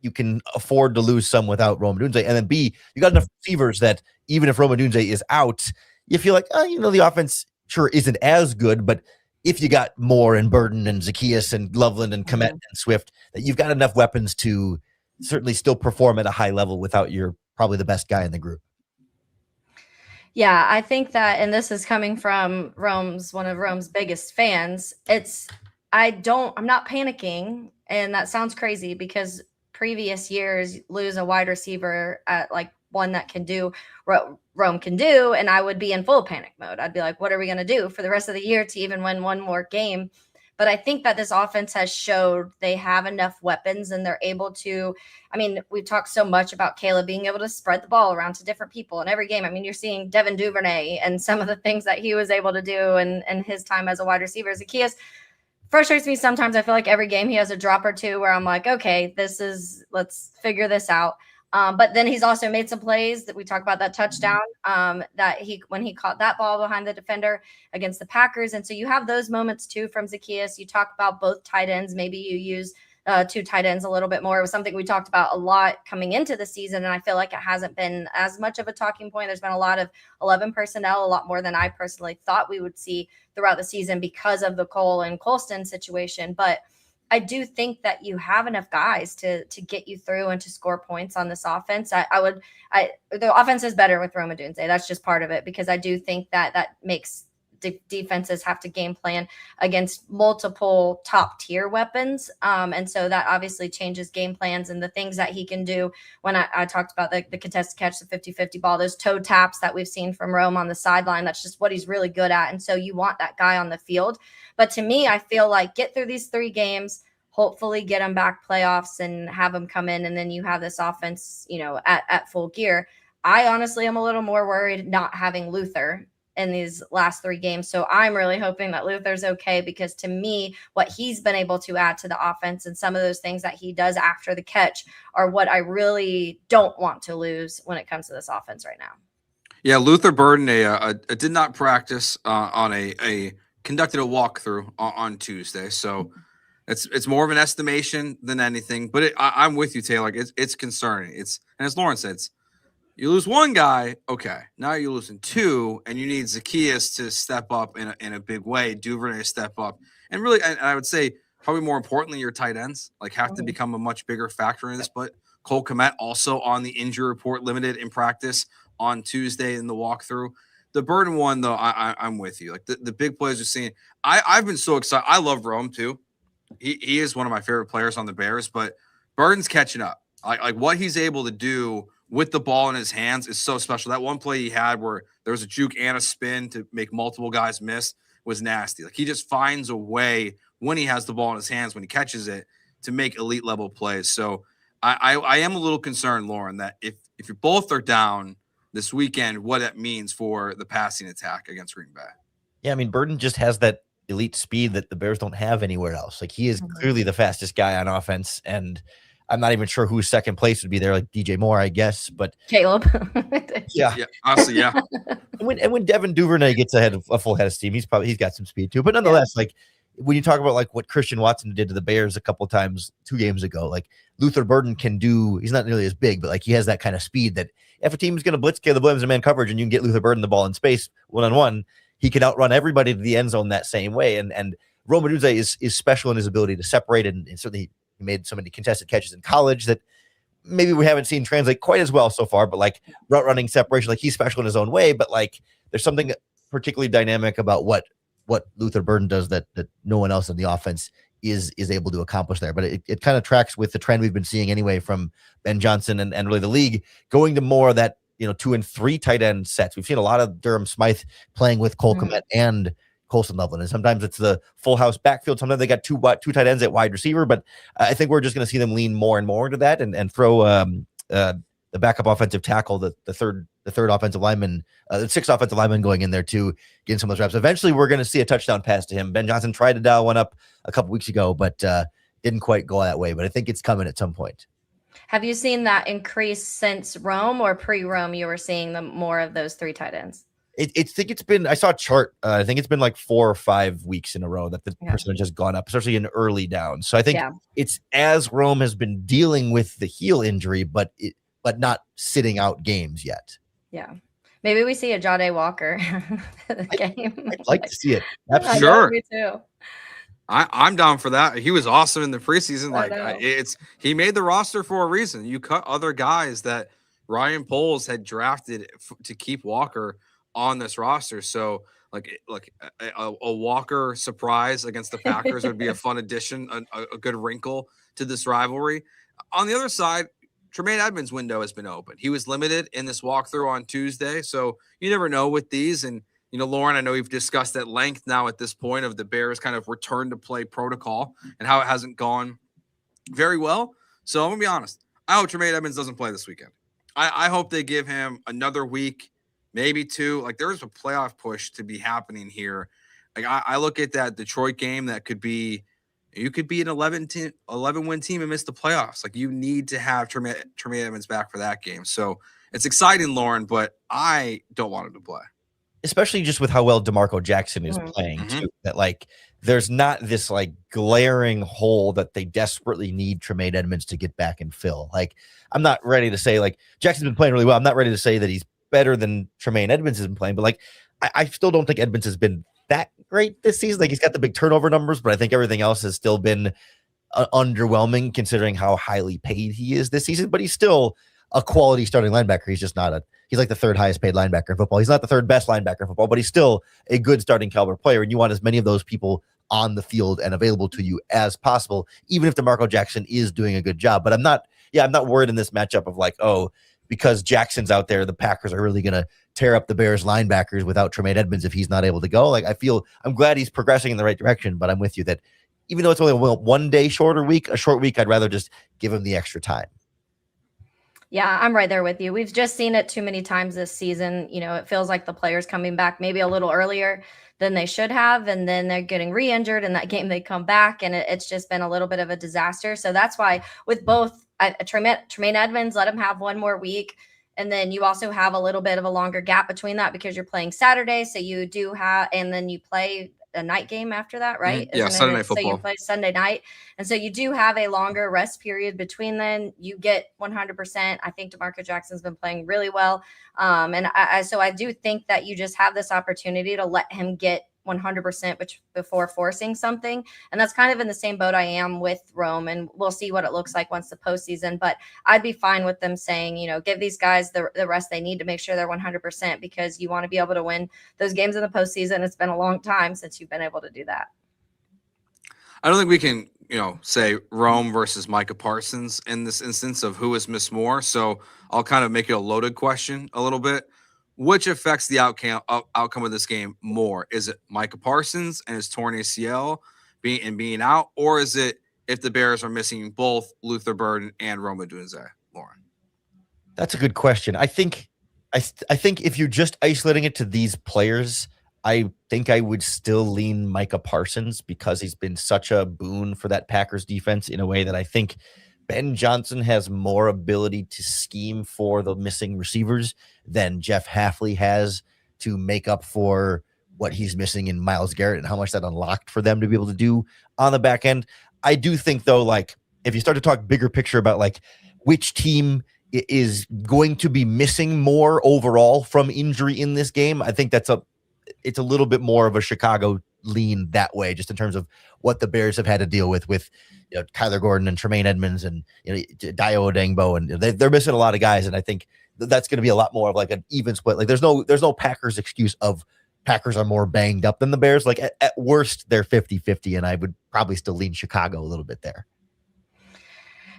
you can afford to lose some without Rome Odunze. And then B, you got enough receivers that even if Rome Odunze is out, you feel like, the offense sure isn't as good, but if you got Moore and Burden and Zacchaeus and Loveland and Komet and Swift, that you've got enough weapons to certainly still perform at a high level without your probably the best guy in the group. Yeah, I think that, and this is coming from one of Rome's biggest fans. I'm not panicking, and that sounds crazy because previous years lose a wide receiver at like one that can do what Rome can do, and I would be in full panic mode. I'd be like, what are we going to do for the rest of the year to even win one more game? But I think that this offense has showed they have enough weapons and they're able to, we've talked so much about Caleb being able to spread the ball around to different people in every game. I mean, you're seeing Devin Duvernay and some of the things that he was able to do in his time as a wide receiver. Zacchaeus frustrates me sometimes. I feel like every game he has a drop or two where I'm like, okay, let's figure this out. But then he's also made some plays that we talk about, that touchdown when he caught that ball behind the defender against the Packers. And so you have those moments too from Zacchaeus. You talk about both tight ends. Maybe you use 2 tight ends a little bit more. It was something we talked about a lot coming into the season. And I feel like it hasn't been as much of a talking point. There's been a lot of 11 personnel, a lot more than I personally thought we would see throughout the season because of the Cole and Colston situation. But I do think that you have enough guys to get you through and to score points on this offense. The offense is better with Rome Odunze. That's just part of it, because I do think that makes defenses have to game plan against multiple top tier weapons. And so that obviously changes game plans and the things that he can do. When I talked about the contested catch, the 50-50 ball, those toe taps that we've seen from Rome on the sideline, that's just what he's really good at. And so you want that guy on the field. But to me, I feel like get through these 3 games, hopefully get them back playoffs and have them come in. And then you have this offense, at full gear. I honestly am a little more worried not having Luther in these last 3 games. So I'm really hoping that Luther's okay, because to me, what he's been able to add to the offense and some of those things that he does after the catch are what I really don't want to lose when it comes to this offense right now. Yeah, Luther Burden did not practice conducted a walkthrough on Tuesday. So it's more of an estimation than anything. But I'm with you, Taylor. It's concerning. And as Lauren said, you lose 1 guy, okay. Now you're losing 2, and you need Zacchaeus to step up in a big way, Duvernay to step up. And really, and I would say probably more importantly, your tight ends have to become a much bigger factor in this. But Cole Kmet also on the injury report, limited in practice on Tuesday in the walkthrough. The Burden one, though, I'm with you. Like the big plays we're seeing, I've been so excited. I love Rome, too. He is one of my favorite players on the Bears, but Burden's catching up. Like what he's able to do with the ball in his hands is so special. That one play he had where there was a juke and a spin to make multiple guys miss was nasty. Like he just finds a way when he has the ball in his hands, when he catches it, to make elite level plays. So I am a little concerned, Lauren, that if you both are down this weekend, what that means for the passing attack against Green Bay. Yeah, Burden just has that elite speed that the Bears don't have anywhere else. Like he is clearly the fastest guy on offense, and I'm not even sure who second place would be there, like DJ Moore, I guess, but Caleb. Yeah, honestly, yeah. And when Devin Duvernay gets a full head of steam, he's got some speed too. But nonetheless, like when you talk about like what Christian Watson did to the Bears a couple times 2 games ago, like Luther Burden can do. He's not nearly as big, but like he has that kind of speed that if a team is going to blitz Caleb Williams in man coverage and you can get Luther Burden the ball in space 1-on-1, he can outrun everybody to the end zone that same way. And Rome Odunze is special in his ability to separate, and certainly he made so many contested catches in college that maybe we haven't seen translate quite as well so far, but like route running separation, like he's special in his own way, but like there's something particularly dynamic about what Luther Burden does that no one else in the offense is able to accomplish there. But it kind of tracks with the trend we've been seeing anyway from Ben Johnson and really the league going to more of that, 2 and 3 tight end sets. We've seen a lot of Durham Smythe playing with Cole Kmet and Colston Loveland, and sometimes it's the full house backfield. Sometimes they got two tight ends at wide receiver, but I think we're just going to see them lean more and more into that and throw the backup offensive tackle, the third offensive lineman, the 6th offensive lineman going in there too, getting some of those reps. Eventually, we're going to see a touchdown pass to him. Ben Johnson tried to dial one up a couple weeks ago, but didn't quite go that way. But I think it's coming at some point. Have you seen that increase since Rome, or pre-Rome you were seeing more of those 3 tight ends? I saw a chart. I think it's been like 4 or 5 weeks in a row that the percentage has gone up, especially in early downs. So I think it's as Rome has been dealing with the heel injury, but not sitting out games yet. Yeah. Maybe we see a Jade Walker game. I'd like to see it. Absolutely. Sure. Me too. I'm down for that. He was awesome in the preseason. Like he made the roster for a reason. You cut other guys that Ryan Poles had drafted to keep Walker on this roster. So like a Walker surprise against the Packers would be a fun addition, a good wrinkle to this rivalry. On the other side, Tremaine Edmunds' window has been open. He was limited in this walkthrough on Tuesday. So you never know with these. And Lauren, I know we've discussed at length now at this point of the Bears kind of return to play protocol and how it hasn't gone very well. So I'm going to be honest. I hope Tremaine Edmunds doesn't play this weekend. I hope they give him another week, maybe 2. Like, there's a playoff push to be happening here. Like, I look at that Detroit game that could be, you could be an 11-win team and miss the playoffs. Like, you need to have Tremaine Edmunds back for that game. So it's exciting, Lauren, but I don't want him to play. Especially just with how well DeMarco Jackson is playing too, that like there's not this like glaring hole that they desperately need Tremaine Edmunds to get back and fill. Like, I'm not ready to say like Jackson's been playing really well. I'm not ready to say that he's better than Tremaine Edmunds has been playing, but like I still don't think Edmunds has been that great this season. Like, he's got the big turnover numbers, but I think everything else has still been underwhelming considering how highly paid he is this season. But he's still a quality starting linebacker. He's just not he's like the 3rd highest paid linebacker in football. He's not the 3rd best linebacker in football, but he's still a good starting caliber player. And you want as many of those people on the field and available to you as possible, even if DeMarco Jackson is doing a good job. But I'm not worried in this matchup of like, oh, because Jackson's out there, the Packers are really going to tear up the Bears linebackers without Tremaine Edmunds if he's not able to go. Like, I'm glad he's progressing in the right direction, but I'm with you that even though it's only a 1 day shorter week, a short week, I'd rather just give him the extra time. Yeah, I'm right there with you. We've just seen it too many times this season. It feels like the players coming back maybe a little earlier than they should have, and then they're getting re-injured in that game they come back, and it's just been a little bit of a disaster. So that's why with both Tremaine Edmunds, let him have 1 more week, and then you also have a little bit of a longer gap between that because you're playing Saturday, so you do have, and then you play a night game after that, right? Yeah, Sunday Night Football. So you play Sunday night, and so you do have a longer rest period between then. You get 100%. I think DeMarco Jackson's been playing really well, and I do think that you just have this opportunity to let him get 100% before forcing something. And that's kind of in the same boat I am with Rome, and we'll see what it looks like once the postseason. But I'd be fine with them saying, give these guys the rest they need to make sure they're 100%, because you want to be able to win those games in the postseason. It's been a long time since you've been able to do that. I don't think we can, say Rome versus Micah Parsons in this instance of who has missed more. So I'll kind of make it a loaded question a little bit. Which affects the outcome of this game more? Is it Micah Parsons and his torn ACL being out, or is it if the Bears are missing both Luther Burden and Rome Odunze, Lauren? That's a good question. I think if you're just isolating it to these players, I think I would still lean Micah Parsons because he's been such a boon for that Packers defense in a way that I think Ben Johnson has more ability to scheme for the missing receivers than Jeff Hafley has to make up for what he's missing in Myles Garrett and how much that unlocked for them to be able to do on the back end. I do think, though, like, if you start to talk bigger picture about like which team is going to be missing more overall from injury in this game, I think it's a little bit more of a Chicago lean that way, just in terms of what the Bears have had to deal with Kyler Gordon and Tremaine Edmunds and Dio Odengbo, and they're missing a lot of guys, and I think that's going to be a lot more of like an even split. Like, there's no Packers excuse of Packers are more banged up than the Bears. Like, at worst they're 50-50, and I would probably still lean Chicago a little bit there.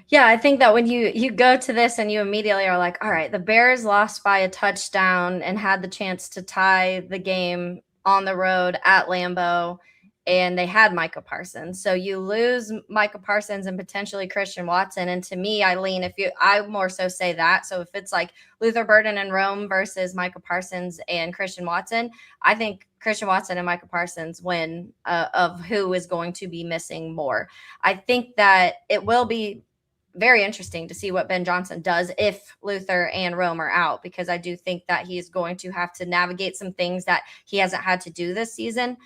Yeah, I think that when you go to this and you immediately are like, all right, the Bears lost by a touchdown and had the chance to tie the game on the road at Lambeau, and they had Micah Parsons. So you lose Micah Parsons and potentially Christian Watson. And to me, I more so say that. So if it's like Luther Burden and Rome versus Micah Parsons and Christian Watson, I think Christian Watson and Micah Parsons win of who is going to be missing more. I think that it will be very interesting to see what Ben Johnson does if Luther and Rome are out, because I do think that he's going to have to navigate some things that he hasn't had to do this season,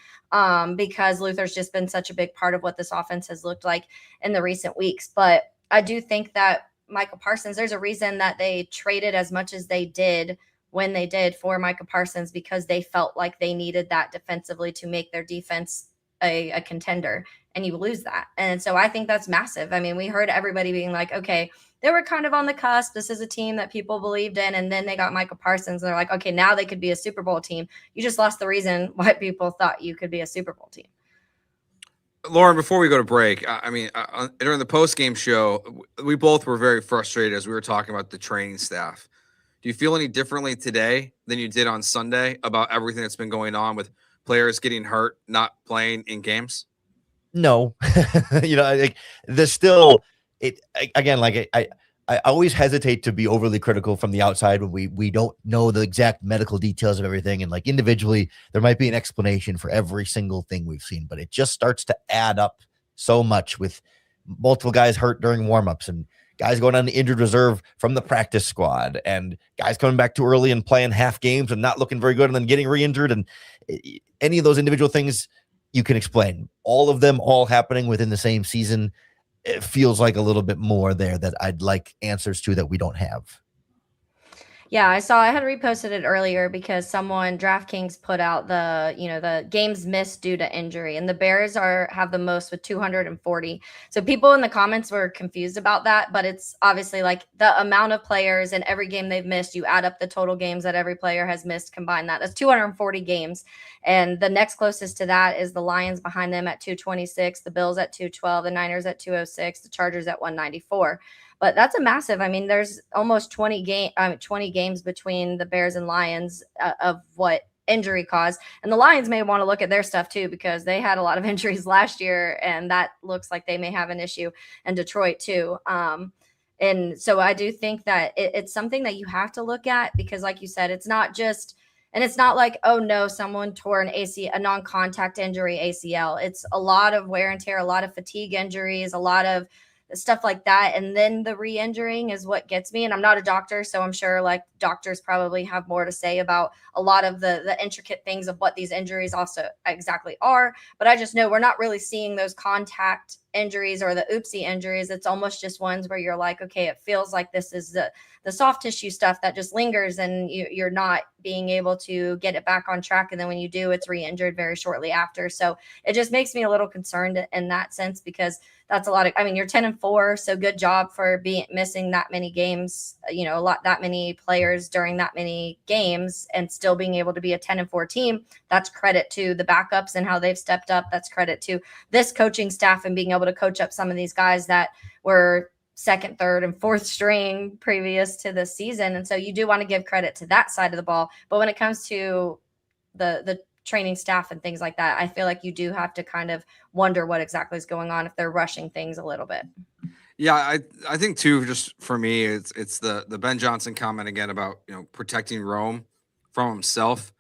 because Luther's just been such a big part of what this offense has looked like in the recent weeks. But I do think that Micah Parsons, there's a reason that they traded as much as they did when they did for Micah Parsons, because they felt like they needed that defensively to make their defense a contender, and you lose that. And so I think that's massive. I mean, we heard everybody being like, okay, they were kind of on the cusp. This is a team that people believed in. And then they got Micah Parsons and they're like, okay, now they could be a Super Bowl team. You just lost the reason why people thought you could be a Super Bowl team. Lauren, before we go to break, I mean, during the post-game show, we both were very frustrated as we were talking about the training staff. Do you feel any differently today than you did on Sunday about everything that's been going on with players getting hurt, not playing in games? No, like there's still again, like I always hesitate to be overly critical from the outside when we don't know the exact medical details of everything. And like individually, there might be an explanation for every single thing we've seen, but it just starts to add up so much with multiple guys hurt during warmups and guys going on the injured reserve from the practice squad and guys coming back too early and playing half games and not looking very good and then getting re-injured. And any of those individual things you can explain. All of them all happening within the same season. It feels like a little bit more there that I'd like answers to that we don't have. Yeah, I had reposted it earlier because someone, DraftKings, put out the games missed due to injury, and the Bears have the most with 240. So people in the comments were confused about that, but it's obviously like the amount of players in every game they've missed. You add up the total games that every player has missed, combine that's 240 games. And the next closest to that is the Lions behind them at 226, the Bills at 212, the Niners at 206, the Chargers at 194. But that's a massive. I mean, there's almost 20 games between the Bears and Lions of what injury caused. And the Lions may want to look at their stuff too, because they had a lot of injuries last year, and that looks like they may have an issue in Detroit too. And so I do think that it's something that you have to look at, because like you said, it's not just, and it's not like, oh no, someone tore a non-contact injury ACL. It's a lot of wear and tear, a lot of fatigue injuries, a lot of stuff like that. And then the re-injuring is what gets me. And I'm not a doctor, so I'm sure like doctors probably have more to say about a lot of the intricate things of what these injuries also exactly are. But I just know we're not really seeing those contact injuries or the oopsie injuries. It's almost just ones where you're like, okay, it feels like this is the soft tissue stuff that just lingers and you're not being able to get it back on track. And then when you do, it's re-injured very shortly after. So it just makes me a little concerned in that sense, because that's a lot of, I mean, you're 10-4. So good job for missing that many games, that many players during that many games and still being able to be a 10-4 team. That's credit to the backups and how they've stepped up. That's credit to this coaching staff and being able to coach up some of these guys that were second, third, and fourth string previous to this season. And so you do want to give credit to that side of the ball. But when it comes to the training staff and things like that, I feel like you do have to kind of wonder what exactly is going on if they're rushing things a little bit. Yeah, I think too, just for me, it's the Ben Johnson comment again about, protecting Rome from himself.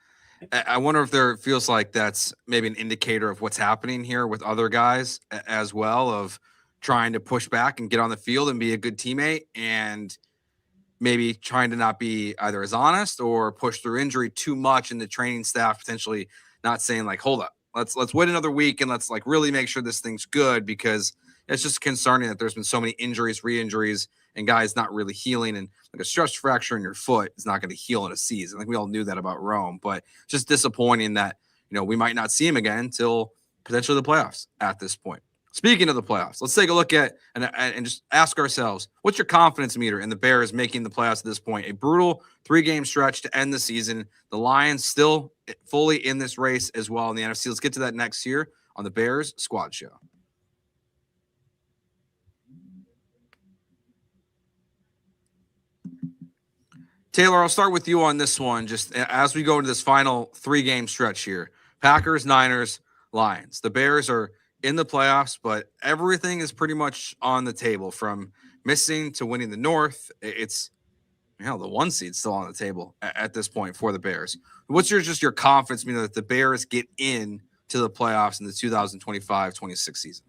I wonder if there feels like that's maybe an indicator of what's happening here with other guys as well, of trying to push back and get on the field and be a good teammate, and maybe trying to not be either as honest or push through injury too much, and the training staff potentially not saying like, hold up, let's wait another week and let's like really make sure this thing's good, because it's just concerning that there's been so many injuries, re-injuries, and guys not really healing. And like a stress fracture in your foot is not going to heal in a season. Like we all knew that about Rome, but just disappointing that, we might not see him again until potentially the playoffs at this point. Speaking of the playoffs, let's take a look at and just ask ourselves, what's your confidence meter in the Bears making the playoffs at this point? A brutal 3-game stretch to end the season. The Lions still fully in this race as well in the NFC. Let's get to that next year on the Bears Squad Show. Taylor, I'll start with you on this one. Just as we go into this final 3-game stretch here, Packers, Niners, Lions. The Bears are in the playoffs, but everything is pretty much on the table, from missing to winning the North. It's, the 1 seed's still on the table at this point for the Bears. What's your confidence meaning that the Bears get in to the playoffs in the 2025-26 season?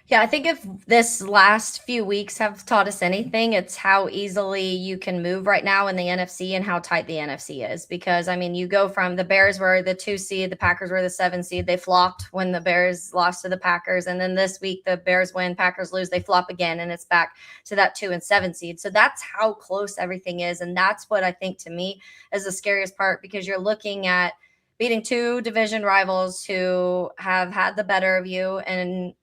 Yeah, I think if this last few weeks have taught us anything, it's how easily you can move right now in the NFC and how tight the NFC is. Because, I mean, you go from the Bears were the 2 seed, the Packers were the 7 seed. They flopped when the Bears lost to the Packers. And then this week, the Bears win, Packers lose, they flop again, and it's back to that 2 and 7 seed. So that's how close everything is. And that's what I think to me is the scariest part, because you're looking at beating 2 division rivals who have had the better of you, and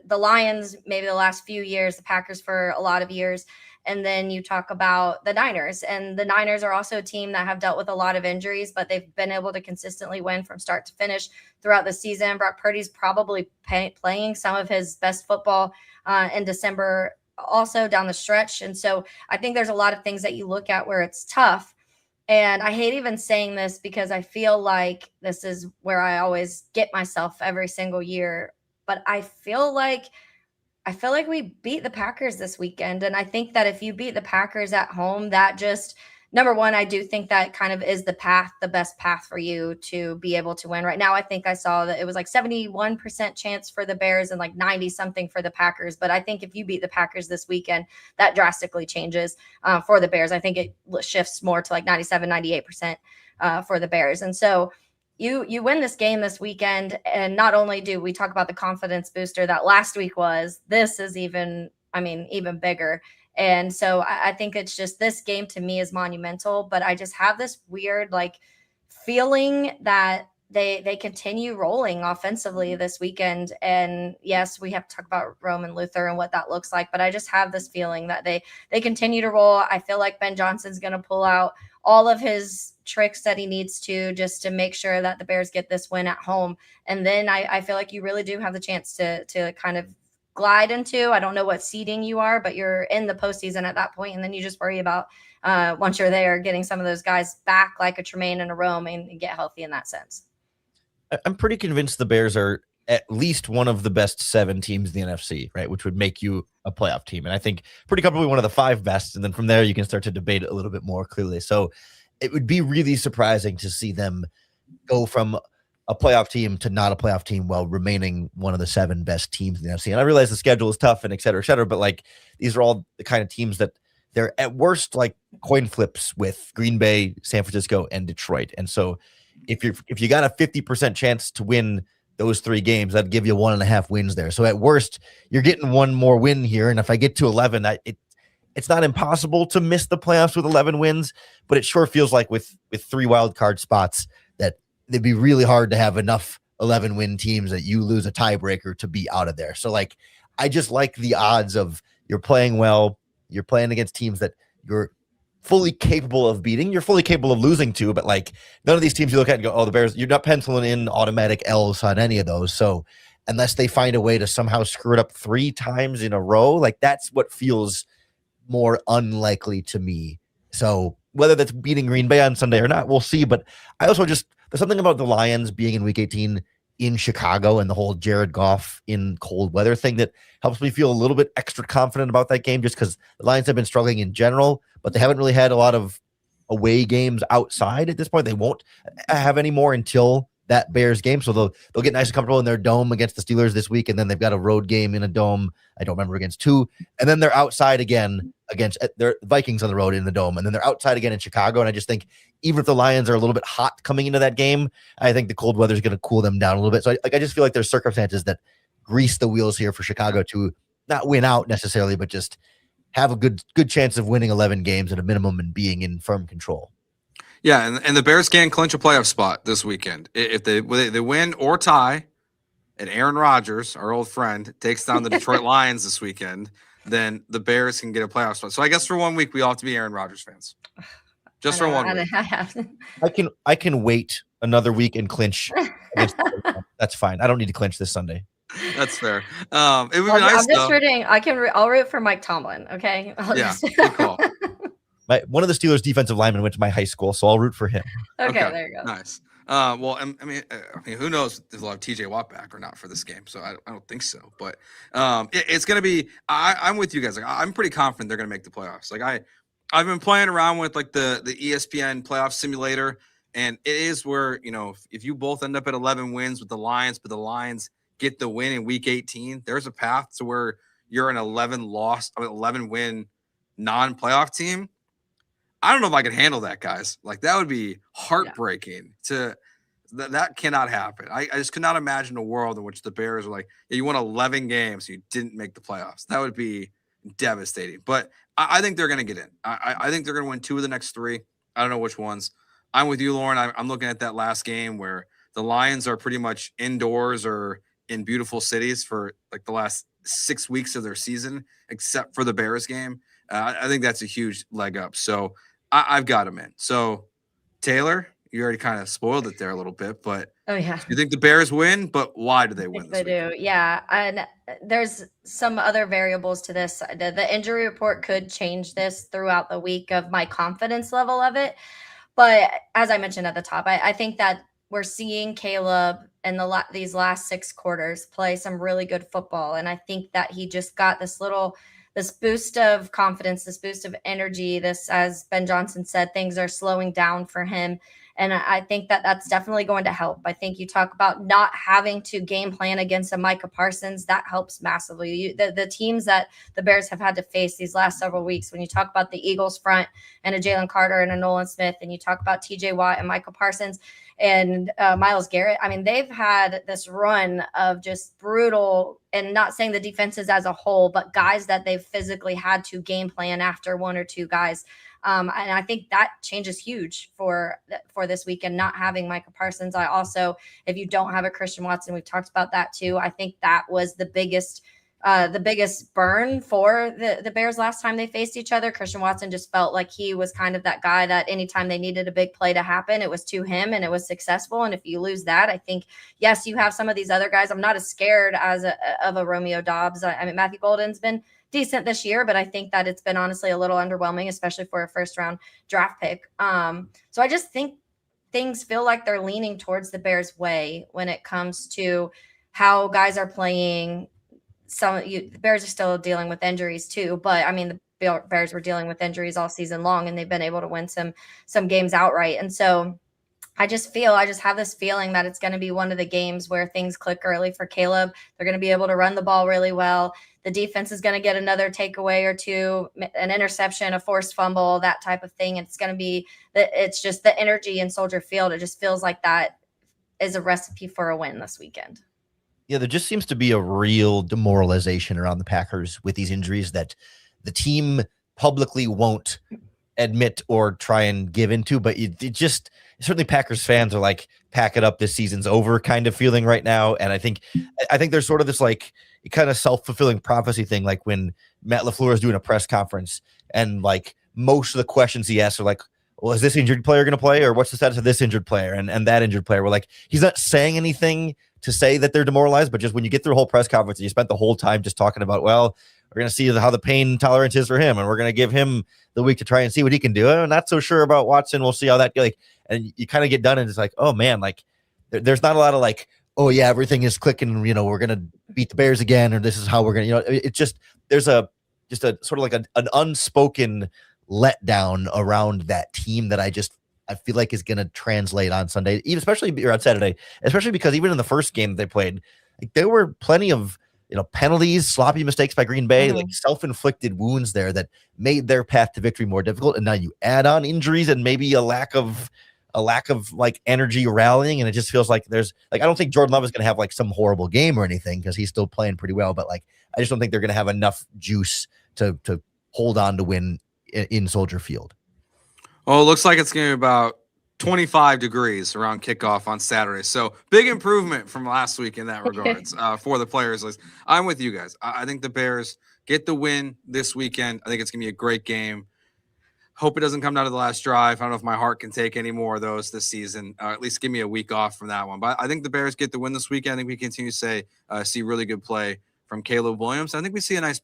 the Lions maybe the last few years, the Packers for a lot of years. And then you talk about the Niners, and the Niners are also a team that have dealt with a lot of injuries, but they've been able to consistently win from start to finish throughout the season. Brock Purdy's probably playing some of his best football in December also down the stretch. And so I think there's a lot of things that you look at where it's tough. And I hate even saying this because I feel like this is where I always get myself every single year. But I feel like we beat the Packers this weekend. And I think that if you beat the Packers at home, that just, number one, I do think that kind of is the best path for you to be able to win. Right now, I think I saw that it was like 71% chance for the Bears and like 90 something for the Packers. But I think if you beat the Packers this weekend, that drastically changes for the Bears. I think it shifts more to like 97, 98% for the Bears. And so you win this game this weekend, and not only do we talk about the confidence booster that last week was, this is even bigger. And so I think it's just, this game to me is monumental, but I just have this weird like feeling that they continue rolling offensively this weekend. And yes, we have to talk about Rome and Luther and what that looks like, but I just have this feeling that they continue to roll. I feel like Ben Johnson's going to pull out all of his tricks that he needs to, just to make sure that the Bears get this win at home. And then I feel like you really do have the chance to kind of glide into, I don't know what seeding you are, but you're in the postseason at that point. And then you just worry about once you're there, getting some of those guys back like a Tremaine and a Rome and get healthy in that sense. I'm pretty convinced the Bears are at least one of the best 7 teams in the NFC, right? Which would make you a playoff team. And I think pretty comfortably one of the 5 best. And then from there, you can start to debate it a little bit more clearly. So it would be really surprising to see them go from a playoff team to not a playoff team while remaining one of the 7 best teams in the NFC. And I realize the schedule is tough and et cetera, but like these are all the kind of teams that they're at worst like coin flips with Green Bay, San Francisco, and Detroit. And so if you got a 50% chance to win those 3 games, that'd give you 1.5 wins there. So at worst, you're getting 1 more win here. And if I get to 11, it's not impossible to miss the playoffs with 11 wins, but it sure feels like with 3 wild card spots that it'd be really hard to have enough 11 win teams that you lose a tiebreaker to be out of there. So like, I just like the odds of you're playing well, you're playing against teams that you're fully capable of beating, you're fully capable of losing to, but like none of these teams you look at and go, oh, the Bears, you're not penciling in automatic L's on any of those. So unless they find a way to somehow screw it up 3 times in a row, like that's what feels more unlikely to me. So whether that's beating Green Bay on Sunday or not, we'll see. But I also there's something about the Lions being in week 18 in Chicago and the whole Jared Goff in cold weather thing that helps me feel a little bit extra confident about that game, just because the Lions have been struggling in general, but they haven't really had a lot of away games outside at this point. They won't have any more until that Bears game. So they'll get nice and comfortable in their dome against the Steelers this week. And then they've got a road game in a dome. I don't remember against 2. And then they're outside again against their Vikings on the road in the dome. And then they're outside again in Chicago. And I just think even if the Lions are a little bit hot coming into that game, I think the cold weather is going to cool them down a little bit. So I just feel like there's circumstances that grease the wheels here for Chicago to not win out necessarily, but just have a good chance of winning 11 games at a minimum and being in firm control. Yeah, and the Bears can clinch a playoff spot this weekend. If they win or tie, and Aaron Rodgers, our old friend, takes down the Detroit Lions this weekend, then the Bears can get a playoff spot. So I guess for 1 week, we all have to be Aaron Rodgers fans. Just for 1 week. I can wait another week and clinch. That's fine. I don't need to clinch this Sunday. That's fair. It would be nice. I'm just rooting. I'll root for Mike Tomlin. Okay. Good call. One of the Steelers defensive linemen went to my high school, so I'll root for him. Okay, there you go. Nice. Well, I mean, who knows if they'll have TJ Watt back or not for this game? So I don't think so. But it's going to be. I'm with you guys. Like, I'm pretty confident they're going to make the playoffs. Like I've been playing around with like the ESPN playoff simulator, and it is where if you both end up at 11 wins with the Lions, but the Lions get the win in week 18, there's a path to where you're an 11 win non-playoff team. I don't know if I could handle that, guys. Like, that would be heartbreaking. That cannot happen. I just could not imagine a world in which the Bears are like, yeah, you won 11 games, you didn't make the playoffs. That would be devastating. But I think they're going to get in. I think they're going to win 2 of the next 3. I don't know which ones. I'm with you, Lauren. I'm looking at that last game where the Lions are pretty much indoors or in beautiful cities for like the last 6 weeks of their season, except for the Bears game. I think that's a huge leg up. So I've got them in. So Taylor, you already kind of spoiled it there a little bit, but you think the Bears win, but why do they win? They do. Yeah. And there's some other variables to this. The injury report could change this throughout the week of my confidence level of it. But as I mentioned at the top, I think that we're seeing Caleb in these last 6 quarters play some really good football. And I think that he just got this boost of confidence, this boost of energy. This, as Ben Johnson said, things are slowing down for him. And I think that that's definitely going to help. I think you talk about not having to game plan against a Micah Parsons. That helps massively. The teams that the Bears have had to face these last several weeks, when you talk about the Eagles front and a Jalen Carter and a Nolan Smith, and you talk about TJ Watt and Michael Parsons and Myles Garrett, I mean, they've had this run of just brutal, and not saying the defenses as a whole, but guys that they've physically had to game plan after 1 or 2 guys. And I think that changes huge for this weekend, not having Micah Parsons. I also, if you don't have a Christian Watson, we've talked about that too. I think that was the biggest burn for the Bears last time they faced each other. Christian Watson just felt like he was kind of that guy that anytime they needed a big play to happen, it was to him and it was successful. And if you lose that, I think, yes, you have some of these other guys. I'm not as scared of a Romeo Doubs. I mean, Matthew Golden's been decent this year, but I think that it's been honestly a little underwhelming, especially for a 1st-round draft pick. So I just think things feel like they're leaning towards the Bears' way when it comes to how guys are playing. The Bears are still dealing with injuries too, but I mean, the Bears were dealing with injuries all season long, and they've been able to win some games outright. And so I just have this feeling that it's going to be one of the games where things click early for Caleb. They're going to be able to run the ball really well. The defense is going to get another takeaway or 2, an interception, a forced fumble, that type of thing. It's going to be it's just the energy in Soldier Field. It just feels like that is a recipe for a win this weekend. Yeah, there just seems to be a real demoralization around the Packers with these injuries that the team publicly won't admit or try and give into, but it just certainly Packers fans are like, pack it up, this season's over kind of feeling right now. And I think there's sort of this like kind of self-fulfilling prophecy thing, like when Matt LaFleur is doing a press conference and like most of the questions he asks are like, well, is this injured player going to play, or what's the status of this injured player and that injured player? We're like, he's not saying anything to say that they're demoralized, but just when you get through a whole press conference and you spent the whole time just talking about, well, we're going to see how the pain tolerance is for him, and we're going to give him the week to try and see what he can do. I'm not so sure about Watson. We'll see how that goes. And you kind of get done and it's like, oh man, like there's not a lot of like, oh yeah, everything is clicking, we're going to beat the Bears again, or this is how we're going to, it's just, there's a sort of like an unspoken letdown around that team that I feel like is going to translate on Sunday, especially or on Saturday, especially because even in the first game they played, like there were plenty of penalties, sloppy mistakes by Green Bay, like self-inflicted wounds there that made their path to victory more difficult. And now you add on injuries and maybe a lack of like energy rallying, and it just feels like there's like I don't think Jordan Love is going to have like some horrible game or anything because he's still playing pretty well, but like I just don't think they're going to have enough juice to hold on to win in Soldier Field. Well, it looks like it's going to be about 25 degrees around kickoff on Saturday. So big improvement from last week in that regards for the players list. I'm with you guys. I think the Bears get the win this weekend. I think it's going to be a great game. Hope it doesn't come down to the last drive. I don't know if my heart can take any more of those this season. At least give me a week off from that one. But I think the Bears get the win this weekend. I think we continue to see really good play from Caleb Williams. I think we see a nice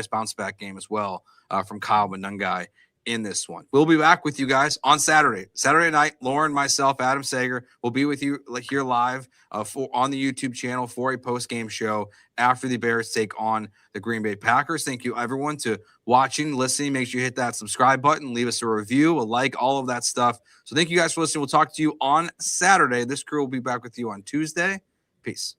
bounce back game as well from Kyle Monungai in this one. We'll be back with you guys on Saturday night. Lauren, myself, Adam Sager will be with you here live on the YouTube channel for a post-game show after the Bears take on the Green Bay Packers. Thank you, everyone, to watching, listening. Make sure you hit that subscribe button, leave us a review, a like, all of that stuff. So thank you guys for listening. We'll talk to you on Saturday. This crew will be back with you on Tuesday. Peace.